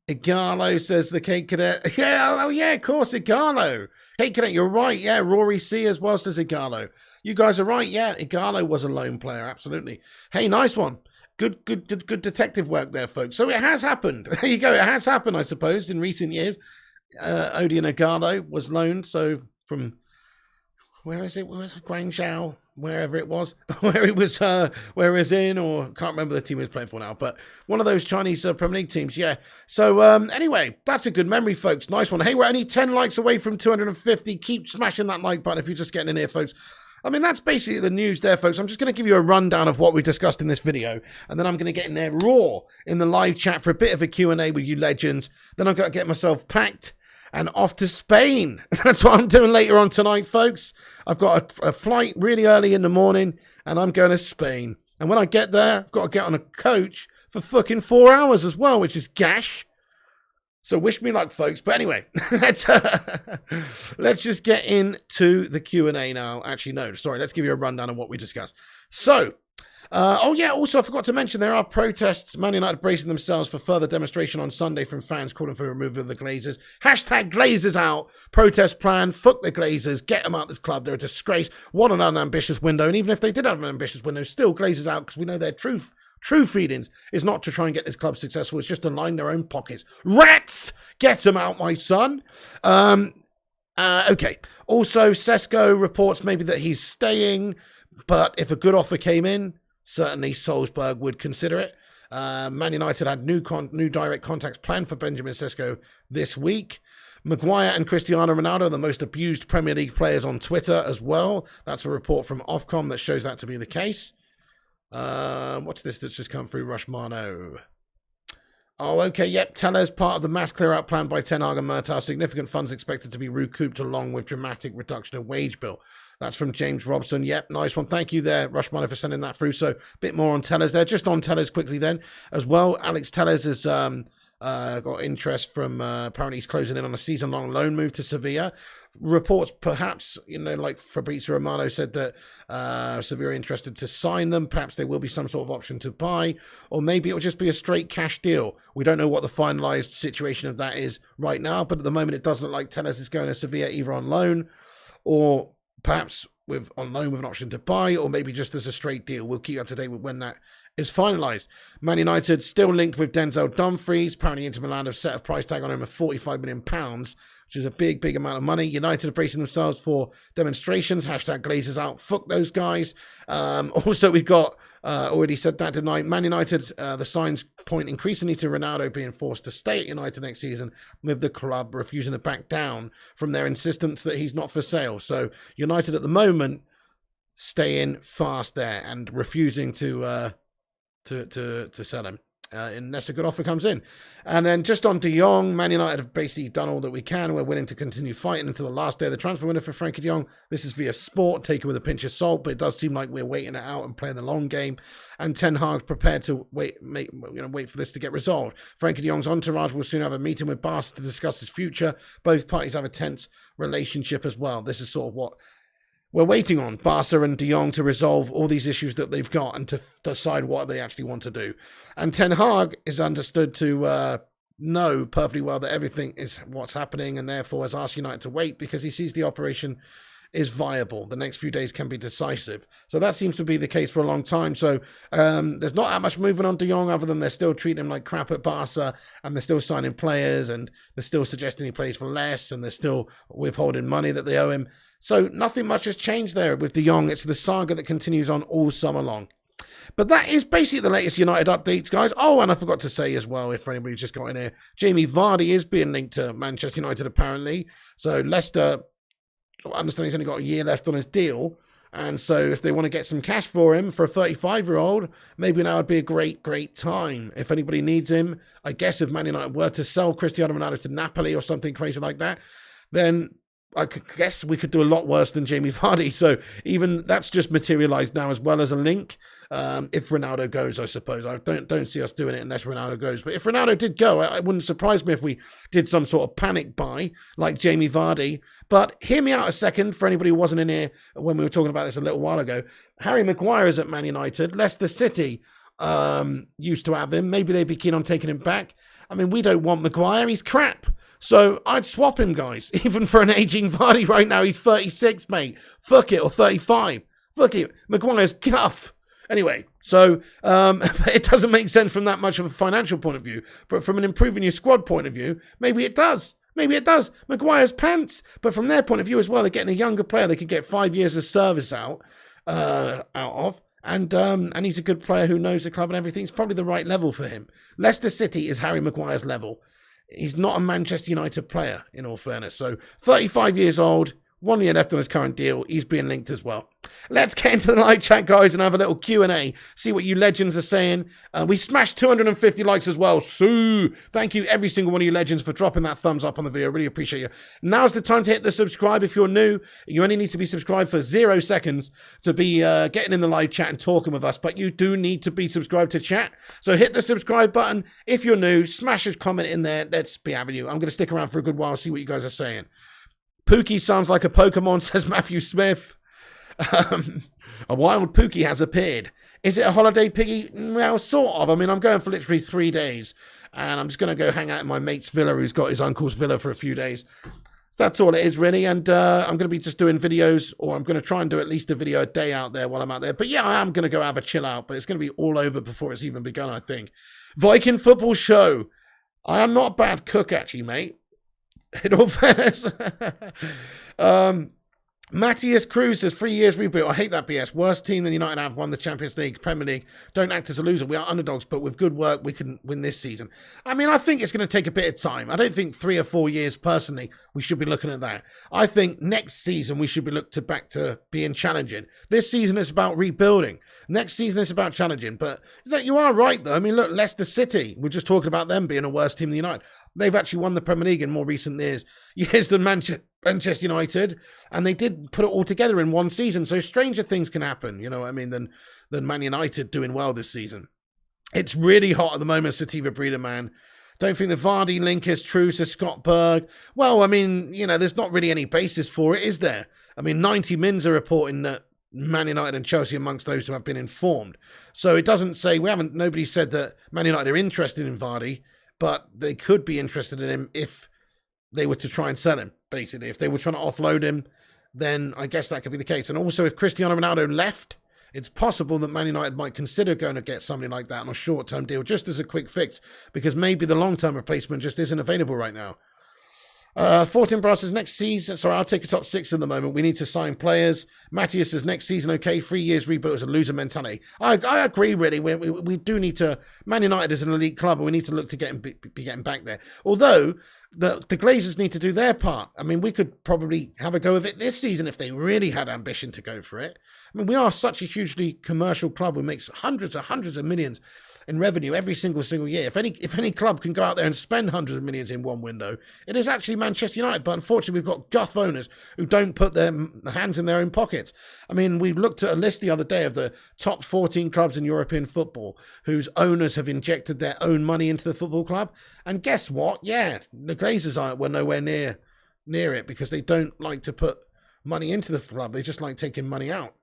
Igalo, says the Cape Cadet. Yeah, oh, yeah, of course, Igalo. Cape Cadet, you're right. Yeah, Rory C as well, says Igalo. You guys are right. Yeah, Igalo was a loan player. Absolutely. Hey, nice one. Good detective work there, folks. So, it has happened. There you go. It has happened, I suppose, in recent years. Odion Igalo was loaned, so from where is it? Was Guangzhou, wherever it was, where he was in, or can't remember the team he was playing for now, but one of those Chinese Premier League teams, yeah. So anyway, that's a good memory, folks. Nice one. Hey, we're only 10 likes away from 250. Keep smashing that like button if you're just getting in here, folks. I mean, that's basically the news there, folks. I'm just going to give you a rundown of what we discussed in this video, and then I'm going to get in there raw in the live chat for a bit of a Q&A with you legends. Then I've got to get myself packed and off to Spain. That's what I'm doing later on tonight, folks. I've got a flight really early in the morning, and I'm going to Spain. And when I get there, I've got to get on a coach for fucking 4 hours as well, which is gash. So wish me luck, folks. But anyway, let's just get into the Q&A now. Actually, no, sorry. Let's give you a rundown of what we discussed. So, also, I forgot to mention there are protests. Man United bracing themselves for further demonstration on Sunday from fans calling for the removal of the Glazers. Hashtag Glazers out. Protest plan. Fuck the Glazers. Get them out of this club. They're a disgrace. What an unambitious window. And even if they did have an ambitious window, still Glazers out because we know their true feelings is not to try and get this club successful. It's just to line their own pockets. Rats! Get them out, my son. Okay. Also, Sesko reports maybe that he's staying, but if a good offer came in, certainly Salzburg would consider it. Man United had new direct contacts planned for Benjamin Sesko this week. Maguire and Cristiano Ronaldo, the most abused Premier League players on Twitter as well. That's a report from Ofcom that shows that to be the case. What's this that's just come through, Rushmano? Oh, okay, yep. Tellez, part of the mass clear-out plan by Ten Hag and Murtaugh. Significant funds expected to be recouped along with dramatic reduction of wage bill. That's from James Robson. Yep, nice one. Thank you there, Rushmano, for sending that through. So a bit more on Tellez there. Just on Tellez quickly then as well. Alex Tellez has got interest from, apparently he's closing in on a season-long loan move to Sevilla. Reports perhaps, like Fabrizio Romano said that Sevilla are interested to sign them. Perhaps there will be some sort of option to buy, or maybe it will just be a straight cash deal. We don't know what the finalised situation of that is right now, but at the moment it doesn't look like Tellez is going to Sevilla either on loan or perhaps on loan with an option to buy, or maybe just as a straight deal. We'll keep you up to date with when that is finalised. Man United still linked with Denzel Dumfries. Apparently Inter Milan have set a price tag on him of £45 million, which is a big amount of money. United are bracing themselves for demonstrations. Hashtag Glazers out. Fuck those guys. Also, we've got, already said that tonight, Man United, the signs point increasingly to Ronaldo being forced to stay at United next season, with the club refusing to back down from their insistence that he's not for sale. So United at the moment staying fast there and refusing to sell him unless a good offer comes in. And then just on De Jong, Man United have basically done all that we can. We're willing to continue fighting until the last day of the transfer window for Frenkie de Jong. This is via sport, taken with a pinch of salt, but it does seem like we're waiting it out and playing the long game. And Ten Hag's prepared to wait for this to get resolved. Frenkie de Jong's entourage will soon have a meeting with Barca to discuss his future. Both parties have a tense relationship as well. This is sort of what we're waiting on, Barca and De Jong, to resolve all these issues that they've got and to decide what they actually want to do. And Ten Hag is understood to know perfectly well that everything is what's happening, and therefore has asked United to wait because he sees the operation is viable. The next few days can be decisive. So that seems to be the case for a long time. So there's not that much movement on De Jong, other than they're still treating him like crap at Barca, and they're still signing players, and they're still suggesting he plays for less, and they're still withholding money that they owe him. So nothing much has changed there with De Jong. It's the saga that continues on all summer long. But that is basically the latest United updates, guys. Oh, and I forgot to say as well, if anybody's just got in here, Jamie Vardy is being linked to Manchester United, apparently. So Leicester, I understand he's only got a year left on his deal. And so if they want to get some cash for him, for a 35-year-old, maybe now would be a great time. If anybody needs him, I guess if Man United were to sell Cristiano Ronaldo to Napoli or something crazy like that, then I guess we could do a lot worse than Jamie Vardy. So even that's just materialised now as well as a link. If Ronaldo goes, I suppose. I don't see us doing it unless Ronaldo goes. But if Ronaldo did go, it wouldn't surprise me if we did some sort of panic buy like Jamie Vardy. But hear me out a second, for anybody who wasn't in here when we were talking about this a little while ago. Harry Maguire is at Man United. Leicester City used to have him. Maybe they'd be keen on taking him back. I mean, we don't want Maguire. He's crap. So I'd swap him, guys. Even for an aging Vardy right now, he's 36, mate. Fuck it, or 35. Fuck it. Maguire's guff. Anyway, so it doesn't make sense from that much of a financial point of view, but from an improving your squad point of view, maybe it does. Maybe it does. Maguire's pants. But from their point of view as well, they're getting a younger player they could get 5 years of service out of. And he's a good player who knows the club and everything. It's probably the right level for him. Leicester City is Harry Maguire's level. He's not a Manchester United player, in all fairness. So 35 years old, 1 year left on his current deal. He's being linked as well. let's get into the live chat, guys, and have a little Q&A. See what you legends are saying. We smashed 250 likes as well. So thank you, every single one of you legends, for dropping that thumbs up on the video. Really appreciate you. Now's the time to hit the subscribe. If you're new, you only need to be subscribed for 0 seconds to be getting in the live chat and talking with us. But you do need to be subscribed to chat. So hit the subscribe button. If you're new, smash a comment in there. Let's be having you. I'm going to stick around for a good while, see what you guys are saying. Pookie sounds like a Pokemon, says Matthew Smith. A wild Pookie has appeared. Is it a holiday piggy? Well, sort of. I mean, I'm going for literally 3 days, and I'm just going to go hang out in my mate's villa who's got his uncle's villa for a few days. So that's all it is, really, and I'm going to be just doing videos, or I'm going to try and do at least a video a day out there while I'm out there. But yeah, I am going to go have a chill out, but it's going to be all over before it's even begun, I think. Viking Football Show. I am not a bad cook, actually, mate. In all fairness. Matthias Cruz says 3 years reboot. I hate that BS. Worst team than United have won the Champions League, Premier League. Don't act as a loser. We are underdogs, but with good work, we can win this season. I mean, I think it's going to take a bit of time. I don't think 3 or 4 years, personally, we should be looking at that. I think next season, we should be looked back to being challenging. This season is about rebuilding. Next season is about challenging. But you are right, though. I mean, look, Leicester City. We're just talking about them being a worse team than United. They've actually won the Premier League in more recent years than Manchester United, and they did put it all together in one season. So stranger things can happen, you know what I mean, than Man United doing well this season. It's really hot at the moment, Sativa Breeder, man. Don't think the Vardy link is true, says Scott Berg. Well, I mean, you know, there's not really any basis for it, is there? I mean, 90 Mins are reporting that Man United and Chelsea amongst those who have been informed. So it doesn't say, nobody said that Man United are interested in Vardy, but they could be interested in him if they were to try and sell him, basically. If they were trying to offload him, then I guess that could be the case. And also, if Cristiano Ronaldo left, it's possible that Man United might consider going to get something like that on a short-term deal, just as a quick fix, because maybe the long-term replacement just isn't available right now. 14 Brass says next season, sorry, I'll take a top 6 at the moment. We need to sign players. Matthias says next season, okay, 3 years rebuild as a loser mentality. I agree, really. We do need to, Man United is an elite club, and we need to look to be getting back there. Although, the Glazers need to do their part. I mean, we could probably have a go of it this season if they really had ambition to go for it. I mean, we are such a hugely commercial club. We make hundreds of millions in revenue every single year. If any club can go out there and spend hundreds of millions in one window, it is actually Manchester United. But unfortunately, we've got guff owners who don't put their hands in their own pockets. I mean, we looked at a list the other day of the top 14 clubs in European football whose owners have injected their own money into the football club. And guess what? Yeah, the Glazers were nowhere near it because they don't like to put money into the club. They just like taking money out.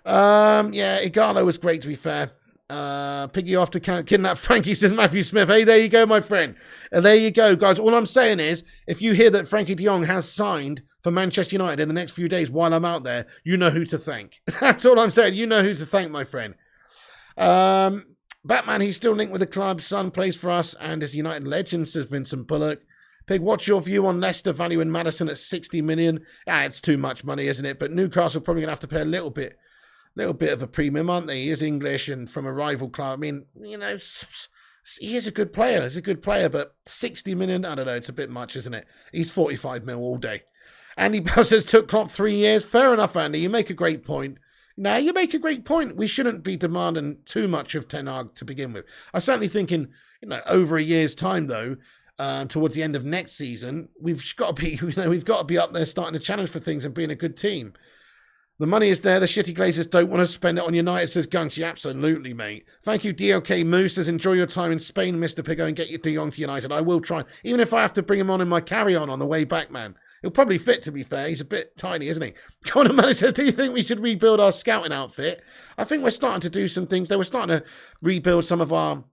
Yeah, Igalo was great, to be fair. Piggy off to kidnap Frankie, says Matthew Smith. Hey, there you go, my friend. There you go, guys. All I'm saying is, if you hear that Frenkie de Jong has signed for Manchester United in the next few days while I'm out there, you know who to thank. That's all I'm saying. You know who to thank, my friend. Batman, he's still linked with the club. Son plays for us and is United legend, says Vincent Bullock. Pig, what's your view on Leicester valuing Maddison at 60 million? It's too much money, isn't it? But Newcastle probably going to have to pay a little bit of a premium, aren't they? He is English and from a rival club. I mean, you know, he is a good player. He's a good player, but 60 million, I don't know, it's a bit much, isn't it? He's 45 mil all day. Andy Bell says, took Klopp 3 years. Fair enough, Andy. You make a great point. Now, you make a great point. We shouldn't be demanding too much of Ten Hag to begin with. I certainly think in, over a year's time, though, towards the end of next season, we've got to be up there starting to challenge for things and being a good team. The money is there. The shitty Glazers don't want to spend it on United, says Gunky. Absolutely, mate. Thank you, DLK Moose. Says, enjoy your time in Spain, Mr. Pigo, and get your De Jong to United. I will try. Even if I have to bring him on in my carry-on the way back, man. He'll probably fit, to be fair. He's a bit tiny, isn't he? Conor Mann says, do you think we should rebuild our scouting outfit? I think we're starting to do some things. They were starting to rebuild some of our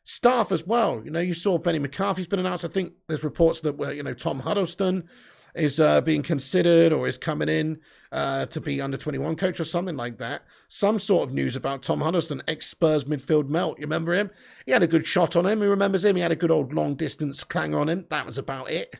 staff as well. You saw Benny McCarthy's been announced. I think there's reports that, Tom Huddleston is being considered or is coming in to be under 21 coach or something like that. Some sort of news about Tom Huddleston, ex-Spurs midfield melt. You remember him? He had a good shot on him. Who remembers him? He had a good old long-distance clanger on him. That was about it.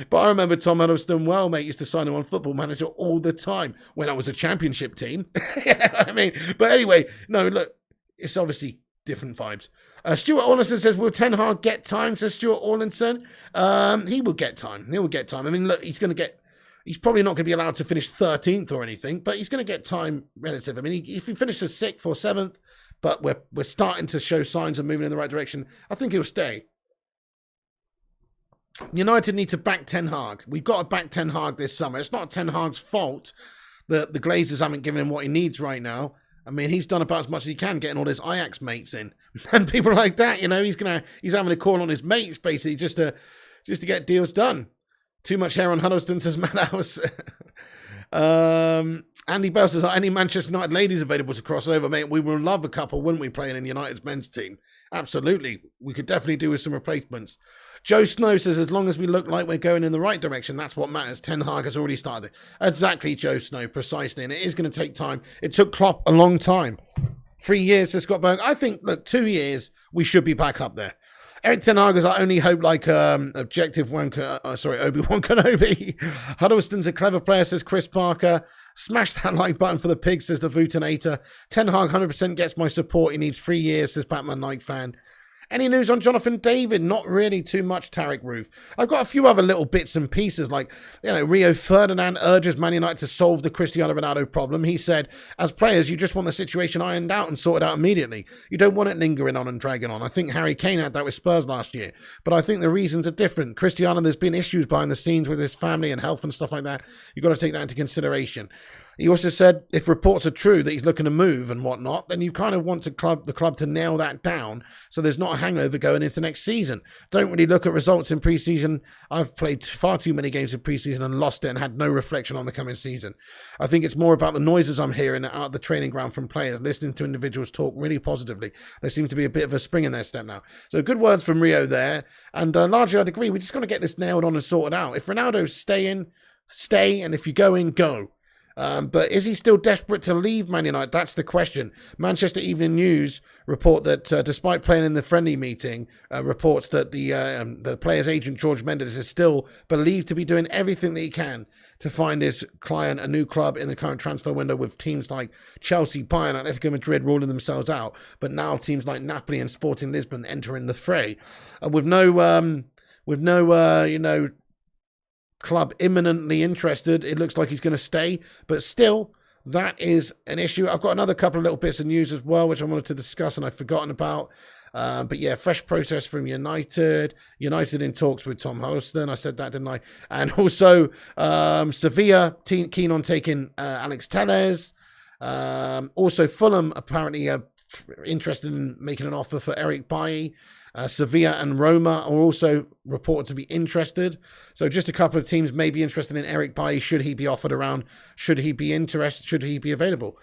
But I remember Tom Huddleston well, mate. Used to sign him on Football Manager all the time when I was a championship team. But anyway, no, look, it's obviously different vibes. Stuart Orlinson says, will Ten Hag get time, says Stuart Orlinson. He will get time. I mean, look, he's going to get He's probably not going to be allowed to finish 13th or anything, but he's going to get time relative. I mean, if he finishes 6th or 7th, but we're starting to show signs of moving in the right direction, I think he'll stay. United need to back Ten Hag. We've got to back Ten Hag this summer. It's not Ten Hag's fault that the Glazers haven't given him what he needs right now. I mean, he's done about as much as he can getting all his Ajax mates in. And people like that, he's having a call on his mates, basically, just to get deals done. Too much hair on Huddleston, says Madhouse. Andy Bell says, are any Manchester United ladies available to cross over, mate? We will love a couple, wouldn't we, playing in United's men's team? Absolutely. We could definitely do with some replacements. Joe Snow says, as long as we look like we're going in the right direction, that's what matters. Ten Hag has already started. Exactly, Joe Snow, precisely. And it is going to take time. It took Klopp a long time. 3 years to Scott Berg. I think, look, 2 years, we should be back up there. Eric Ten Hag is our only hope, like Obi-Wan Kenobi. Huddleston's a clever player, says Chris Parker. Smash that like button for the pig, says the Vutinator. Ten Hag 100% gets my support. He needs 3 years, says Batman Night Fan. Any news on Jonathan David? Not really too much, Tarek Roof. I've got a few other little bits and pieces, like, Rio Ferdinand urges Man United to solve the Cristiano Ronaldo problem. He said, as players, you just want the situation ironed out and sorted out immediately. You don't want it lingering on and dragging on. I think Harry Kane had that with Spurs last year, but I think the reasons are different. Cristiano, there's been issues behind the scenes with his family and health and stuff like that. You've got to take that into consideration. He also said if reports are true that he's looking to move and whatnot, then you kind of want the club to nail that down so there's not a hangover going into next season. Don't really look at results in pre-season. I've played far too many games in pre-season and lost it and had no reflection on the coming season. I think it's more about the noises I'm hearing out of the training ground from players, listening to individuals talk really positively. There seems to be a bit of a spring in their step now. So good words from Rio there. And largely I'd agree. We're just going to get this nailed on and sorted out. If Ronaldo's staying, stay. And if you go in, go. But is he still desperate to leave Man United? That's the question. Manchester Evening News report that despite playing in the friendly meeting, reports that the player's agent, George Mendes, is still believed to be doing everything that he can to find his client a new club in the current transfer window, with teams like Chelsea, Bayern, Atletico Madrid ruling themselves out. But now teams like Napoli and Sporting Lisbon entering the fray. With no club imminently interested, it looks like he's going to stay, but still that is an issue. I've got another couple of little bits of news as well which I wanted to discuss and I've forgotten about, but yeah, fresh protest from United in talks with Tom Huddleston. I said that, didn't I? And also Sevilla keen on taking Alex Telles. Also Fulham apparently interested in making an offer for Eric Bailly. Sevilla and Roma are also reported to be interested. So just a couple of teams may be interested in Eric Bailly. Should he be offered around? Should he be interested? Should he be available?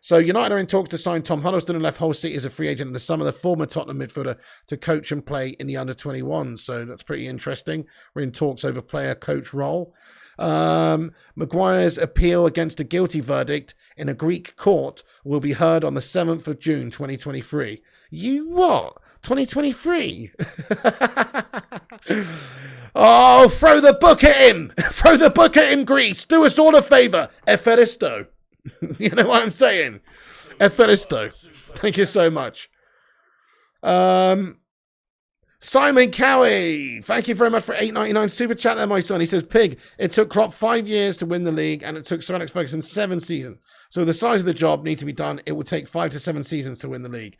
So United are in talks to sign Tom Huddleston, and left Hull City as a free agent in the summer, the former Tottenham midfielder, to coach and play in the under-21. So that's pretty interesting. We're in talks over player-coach role. Maguire's appeal against a guilty verdict in a Greek court will be heard on the 7th of June, 2023. You what? 2023? Oh, throw the book at him. Throw the book at him, Greece. Do us all a favour. Eferisto. You know what I'm saying? Eferisto. Thank you so much. Simon Cowie, thank you very much for $8.99 super chat there, my son. He says, Pig, it took Klopp 5 years to win the league, and it took Sir Alex Ferguson 7 seasons. So the size of the job need to be done. It would take 5 to 7 seasons to win the league.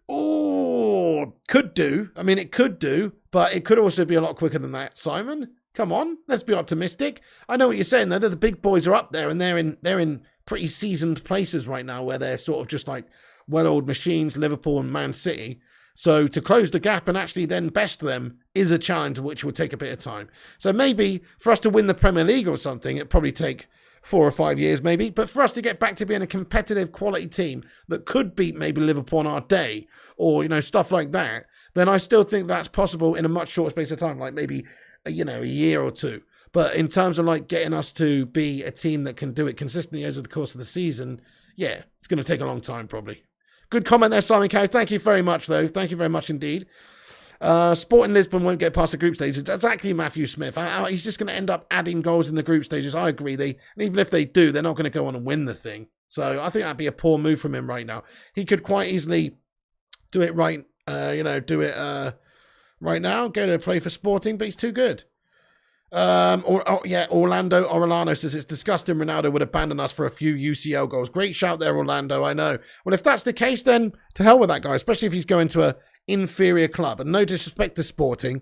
Oh, could do. I mean, it could do, but it could also be a lot quicker than that, Simon. Come on, let's be optimistic. I know what you're saying, though. The big boys are up there, and they're in pretty seasoned places right now where they're sort of just like well-oiled machines, Liverpool and Man City. So to close the gap and actually then best them is a challenge which will take a bit of time. So maybe for us to win the Premier League or something, it'd probably take 4 or 5 years maybe. But for us to get back to being a competitive quality team that could beat maybe Liverpool on our day, or, you know, stuff like that, then I still think that's possible in a much shorter space of time, like maybe, you know, a year or two. But in terms of like getting us to be a team that can do it consistently over the course of the season, yeah, it's going to take a long time probably. Good comment there, Simon Cow. Thank you very much, though. Thank you very much indeed. Sporting Lisbon won't get past the group stages. Exactly, Matthew Smith. He's just going to end up adding goals in the group stages. I agree. And even if they do, they're not going to go on and win the thing. So I think that'd be a poor move from him right now. He could quite easily do it right. Right now. Go to play for Sporting, but he's too good. Orlando Orlano says it's disgusting Ronaldo would abandon us for a few UCL goals. Great shout there, Orlando, I know. Well, if that's the case, then to hell with that guy, especially if he's going to a inferior club. And no disrespect to Sporting,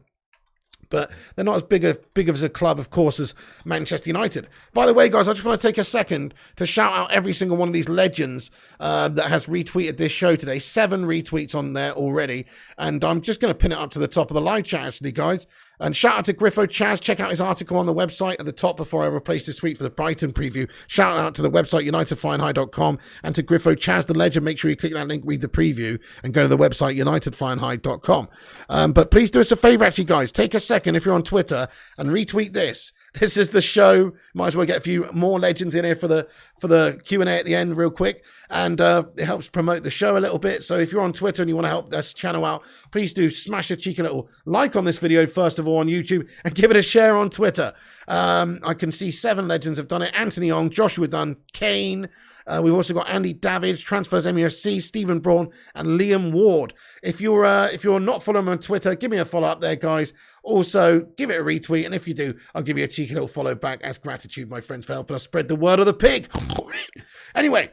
but they're not as big of a club, of course, as Manchester United. By the way, guys, I just want to take a second to shout out every single one of these legends that has retweeted this show today. 7 retweets on there already. And I'm just going to pin it up to the top of the live chat, actually, guys. And shout out to Griffo Chaz. Check out his article on the website at the top before I replace this tweet for the Brighton preview. Shout out to the website, unitedflyandhigh.com, and to Griffo Chaz, the legend. Make sure you click that link, read the preview, and go to the website, unitedflyandhigh.com. But please do us a favor, actually, guys. Take a second if you're on Twitter and retweet this. This is the show. Might as well get a few more legends in here for the Q&A at the end real quick. And it helps promote the show a little bit. So if you're on Twitter and you want to help this channel out, please do smash a cheeky little like on this video, first of all, on YouTube, and give it a share on Twitter. I can see 7 legends have done it. Anthony Ong, Joshua Dunn, Kane. We've also got Andy Davids, Transfers MUFC, Stephen Braun, and Liam Ward. If you're not following me on Twitter, give me a follow up there, guys. Also, give it a retweet, and if you do, I'll give you a cheeky little follow back as gratitude, my friends, for helping us spread the word of the pig. Anyway,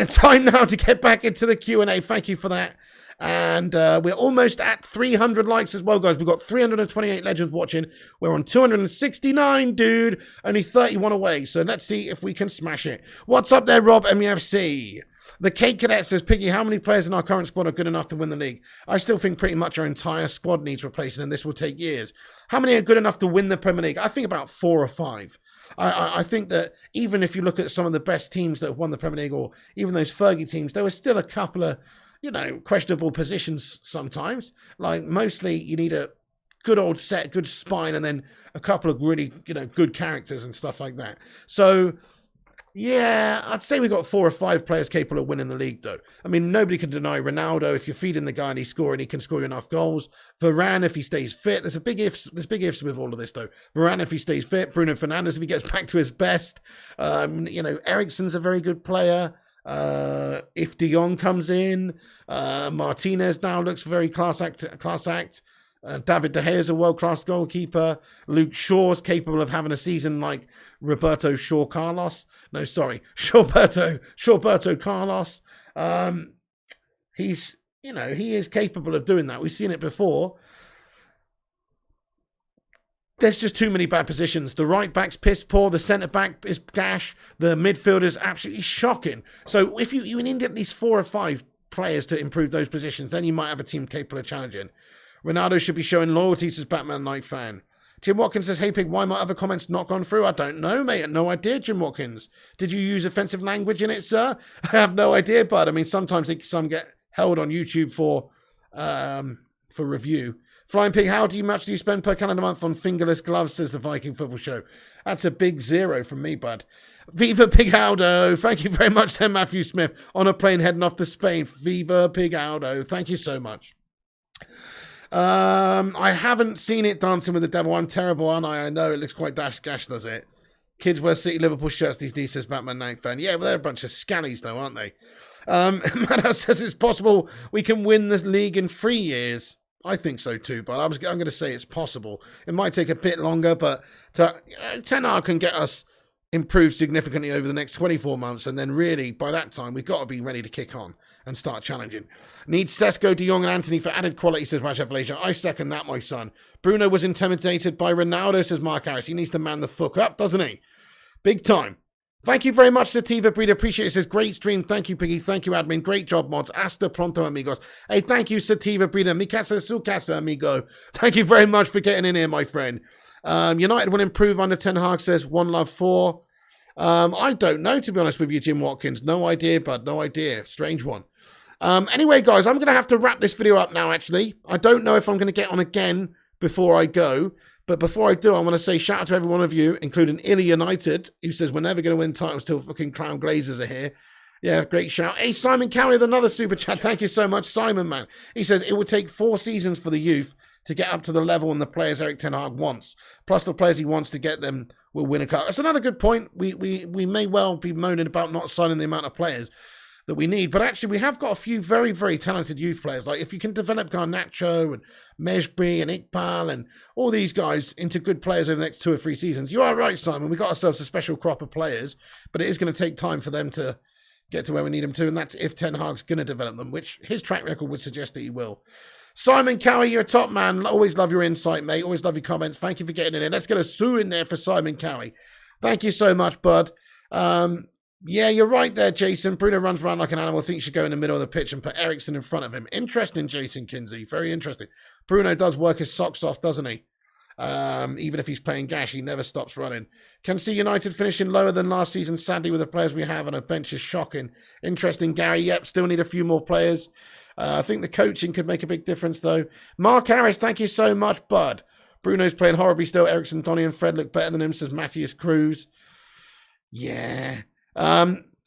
time now to get back into the Q&A. Thank you for that. And we're almost at 300 likes as well, guys. We've got 328 legends watching. We're on 269, dude. Only 31 away. So let's see if we can smash it. What's up there, Rob MUFC? The Cake Cadet says, Piggy, how many players in our current squad are good enough to win the league? I still think pretty much our entire squad needs replacing, and this will take years. How many are good enough to win the Premier League? I think about 4 or 5. I think that even if you look at some of the best teams that have won the Premier League, or even those Fergie teams, there were still a couple of, questionable positions sometimes. Like, mostly you need a good old set, good spine, and then a couple of really, good characters and stuff like that. So, yeah, I'd say we've got 4 or 5 players capable of winning the league, though. I mean, nobody can deny Ronaldo. If you're feeding the guy and he's scoring, he can score you enough goals. Varane, if he stays fit. There's big ifs with all of this, though. Varane, if he stays fit. Bruno Fernandes, if he gets back to his best. Eriksen's a very good player. If De Jong comes in, Martinez now looks very class act. David De Gea is a world-class goalkeeper. Luke Shaw's capable of having a season like Roberto Shaw Carlos. No, sorry, Shawberto Carlos. He is capable of doing that. We've seen it before. There's just too many bad positions. The right back's piss poor. The centre back is gash. The midfield is absolutely shocking. So if you need at least 4 or 5 players to improve those positions, then you might have a team capable of challenging. Ronaldo should be showing loyalty to his Batman Knight fan. Jim Watkins says, hey, Pig, why my other comments not gone through? I don't know, mate. No idea, Jim Watkins. Did you use offensive language in it, sir? I have no idea, bud. I mean, sometimes some get held on YouTube for review. Flying Pig, how much do you spend per calendar month on fingerless gloves, says the Viking Football Show. That's a big 0 from me, bud. Viva Pig Aldo. Thank you very much, then, Matthew Smith. On a plane heading off to Spain. Viva Pig Aldo. Thank you so much. I haven't seen it, Dancing with the Devil. I'm terrible, aren't I? I know it looks quite gash, does it? Kids wear City Liverpool shirts these days, says Batman Knight fan. Yeah, well, they're a bunch of scallies, though, aren't they? Madhouse says it's possible we can win this league in 3 years. I think so too, but I'm going to say it's possible. It might take a bit longer, but Ten Hag can get us improved significantly over the next 24 months, and then really, by that time, we've got to be ready to kick on and start challenging. Need Sesko, De Jong, and Anthony for added quality, says Match Appalachia. I second that, my son. Bruno was intimidated by Ronaldo, says Mark Harris. He needs to man the fuck up, doesn't he? Big time. Thank you very much, Sativa Breeder. Appreciate it. Says, great stream. Thank you, Piggy. Thank you, admin. Great job, mods. Hasta pronto, amigos. Hey, thank you, Sativa Breeder. Mi casa su casa, amigo. Thank you very much for getting in here, my friend. United will improve under Ten Hag, says One Love 4. I don't know, to be honest with you, Jim Watkins. No idea, bud. No idea. Strange one. Anyway, guys, I'm going to have to wrap this video up now, actually. I don't know if I'm going to get on again before I go. But before I do, I want to say shout out to every one of you, including Illy United, who says we're never going to win titles till fucking Clown Glazers are here. Yeah, great shout. Hey, Simon Cowie with another super chat. Thank you so much, Simon, man. He says it would take 4 seasons for the youth to get up to the level and the players Erik Ten Hag wants. Plus the players he wants to get them will win a cup. That's another good point. We may well be moaning about not signing the amount of players that we need. But actually, we have got a few very, very talented youth players. Like, if you can develop Garnacho and Mejbri and Iqbal and all these guys into good players over the next 2 or 3 seasons. You are right, Simon. We got ourselves a special crop of players, but it is going to take time for them to get to where we need them to, and that's if Ten Hag's going to develop them, which his track record would suggest that he will. Simon Cowie, you're a top man. Always love your insight, mate. Always love your comments. Thank you for getting in there. Let's get a sue in there for Simon Cowie. Thank you so much, bud. Yeah, you're right there, Jason. Bruno runs around like an animal. Thinks he should go in the middle of the pitch and put Eriksen in front of him. Interesting, Jason Kinsey. Very interesting. Bruno does work his socks off, doesn't he? Even if he's playing gash, he never stops running. Can see United finishing lower than last season, sadly, with the players we have on a bench is shocking. Interesting, Gary. Yep, still need a few more players. I think the coaching could make a big difference, though. Mark Harris, thank you so much, bud. Bruno's playing horribly still. Eriksen, Donny and Fred look better than him, says Matthias Cruz. Yeah.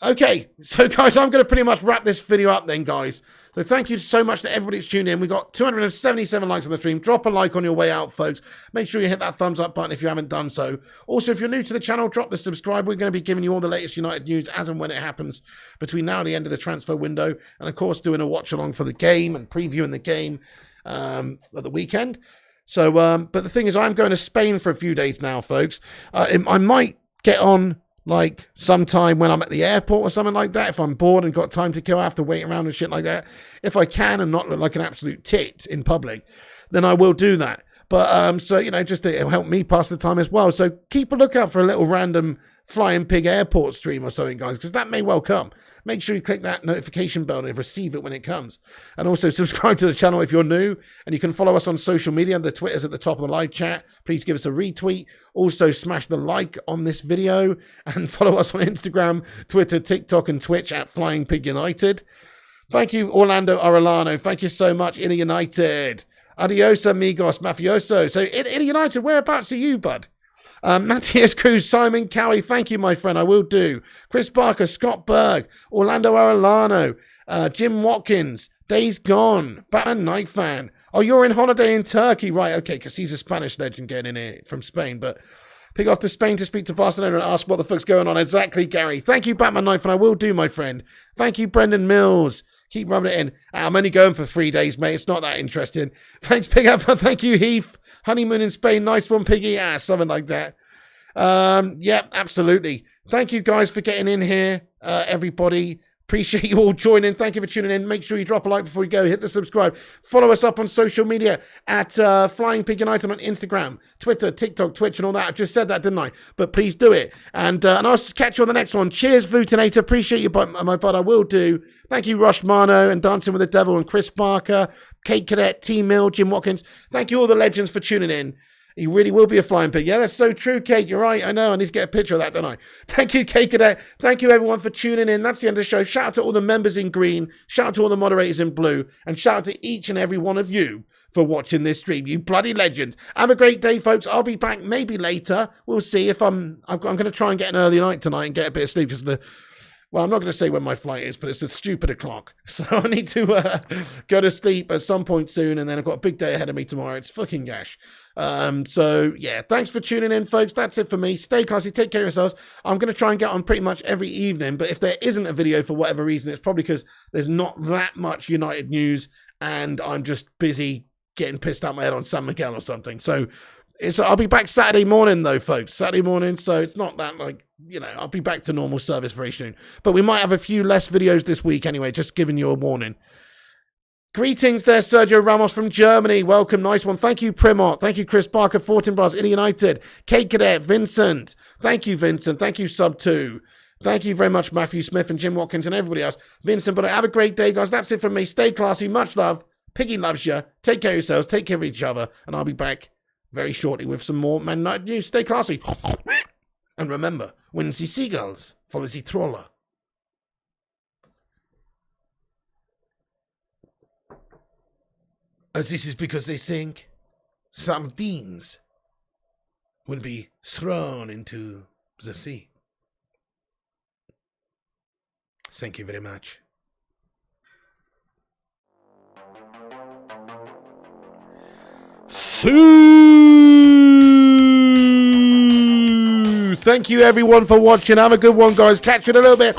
Okay, so guys, I'm going to pretty much wrap this video up then, guys. So thank you so much to everybody that's tuned in. We got 277 likes on the stream. Drop a like on your way out, folks. Make sure you hit that thumbs up button if you haven't done so. Also, if you're new to the channel, drop the subscribe. We're going to be giving you all the latest United news as and when it happens between now and the end of the transfer window. And of course, doing a watch along for the game and previewing the game at the weekend. So, but the thing is, I'm going to Spain for a few days now, folks. I might get on like sometime when I'm at the airport or something like that. If I'm bored and got time to kill, I have to wait around and shit like that. If I can and not look like an absolute tit in public, then I will do that. But so, you know, just it'll help me pass the time as well. So keep a lookout for a little random Flying Pig airport stream or something, guys, because that may well come. Make sure you click that notification bell and receive it when it comes. And also subscribe to the channel if you're new. And you can follow us on social media. The Twitter's at the top of the live chat. Please give us a retweet. Also smash the like on this video. And follow us on Instagram, Twitter, TikTok, and Twitch at Flying Pig United. Thank you, Orlando Arellano. Thank you so much, Inter United. Adios, amigos, mafioso. So, Inter United, whereabouts are you, bud? Matthias Cruz, Simon Cowie, thank you, my friend. I will do. Chris Barker, Scott Berg, Orlando Arellano, Jim Watkins, Days Gone, Batman Night Fan. Oh, you're in holiday in Turkey, right? Okay, because he's a Spanish legend getting in here from Spain. But pick off to Spain to speak to Barcelona and ask what the fuck's going on. Exactly, Gary. Thank you, Batman Night Fan. I will do, my friend. Thank you, Brendan Mills. Keep rubbing it in. I'm only going for 3 days, mate. It's not that interesting. Thanks, Pig Up. Thank you, Heath. Honeymoon in Spain, nice one, Piggy. Something like that. Yeah, absolutely. Thank you guys for getting in here, everybody. Appreciate you all joining. Thank you for tuning in. Make sure you drop a like before you go. Hit the subscribe. Follow us up on social media at Flying Pig United on Instagram, Twitter, TikTok, Twitch, and all that. I just said that, didn't I? But please do it. And I'll catch you on the next one. Cheers, Vutinator. Appreciate you, my bud. I will do. Thank you, Rush Mano and Dancing with the Devil and Chris Barker, Kate Cadet, T Mill, Jim Watkins. Thank you all the legends for tuning in. He really will be a flying pig. Yeah, that's so true, Kate. You're right. I know. I need to get a picture of that, don't I? Thank you, Kate Cadet. Thank you, everyone, for tuning in. That's the end of the show. Shout out to all the members in green. Shout out to all the moderators in blue. And shout out to each and every one of you for watching this stream. You bloody legends. Have a great day, folks. I'll be back maybe later. We'll see if I'm going to try and get an early night tonight and get a bit of sleep because well, I'm not going to say when my flight is, but it's a stupid o'clock. So I need to go to sleep at some point soon, and then I've got a big day ahead of me tomorrow. It's fucking gash. So, yeah, thanks for tuning in, folks. That's it for me. Stay classy. Take care of yourselves. I'm going to try and get on pretty much every evening, but if there isn't a video for whatever reason, it's probably because there's not that much United news, and I'm just busy getting pissed out my head on San Miguel or something. So I'll be back Saturday morning, though, folks. Saturday morning, so it's not that, like, you know, I'll be back to normal service very soon. But we might have a few less videos this week anyway, just giving you a warning. Greetings there, Sergio Ramos from Germany. Welcome, nice one. Thank you, Primot. Thank you, Chris Barker, Fortinbras, Inter United, Kate Cadet, Vincent. Thank you, Vincent. Thank you, Sub2. Thank you very much, Matthew Smith and Jim Watkins and everybody else. Vincent, but have a great day, guys. That's it from me. Stay classy. Much love. Piggy loves you. Take care of yourselves. Take care of each other. And I'll be back very shortly with some more Man United news. Stay classy. And remember, when the seagulls follow the trawler. As this is because they think sardines will be thrown into the sea. Thank you very much. Thank you everyone for watching. Have a good one, guys. Catch you in a little bit.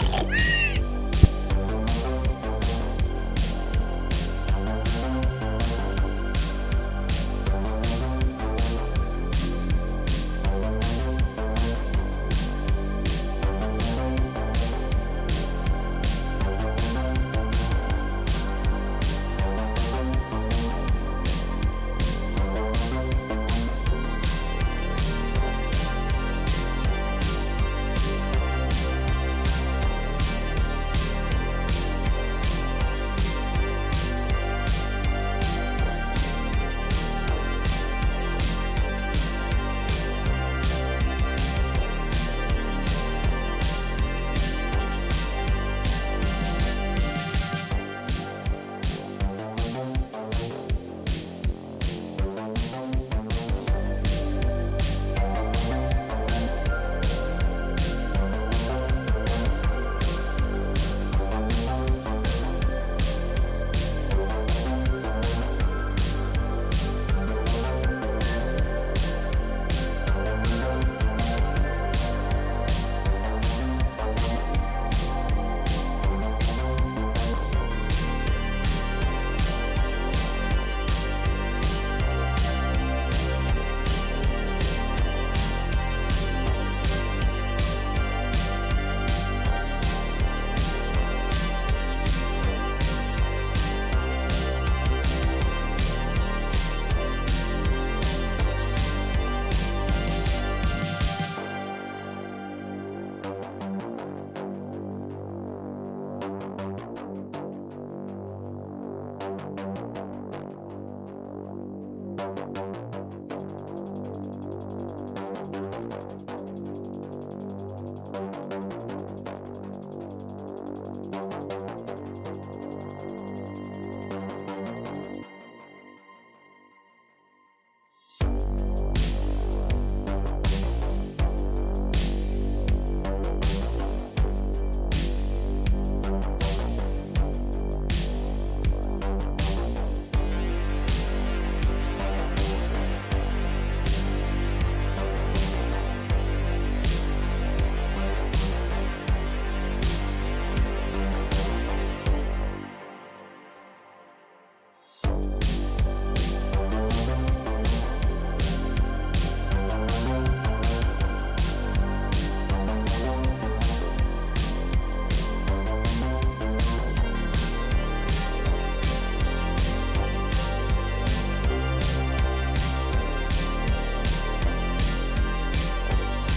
you.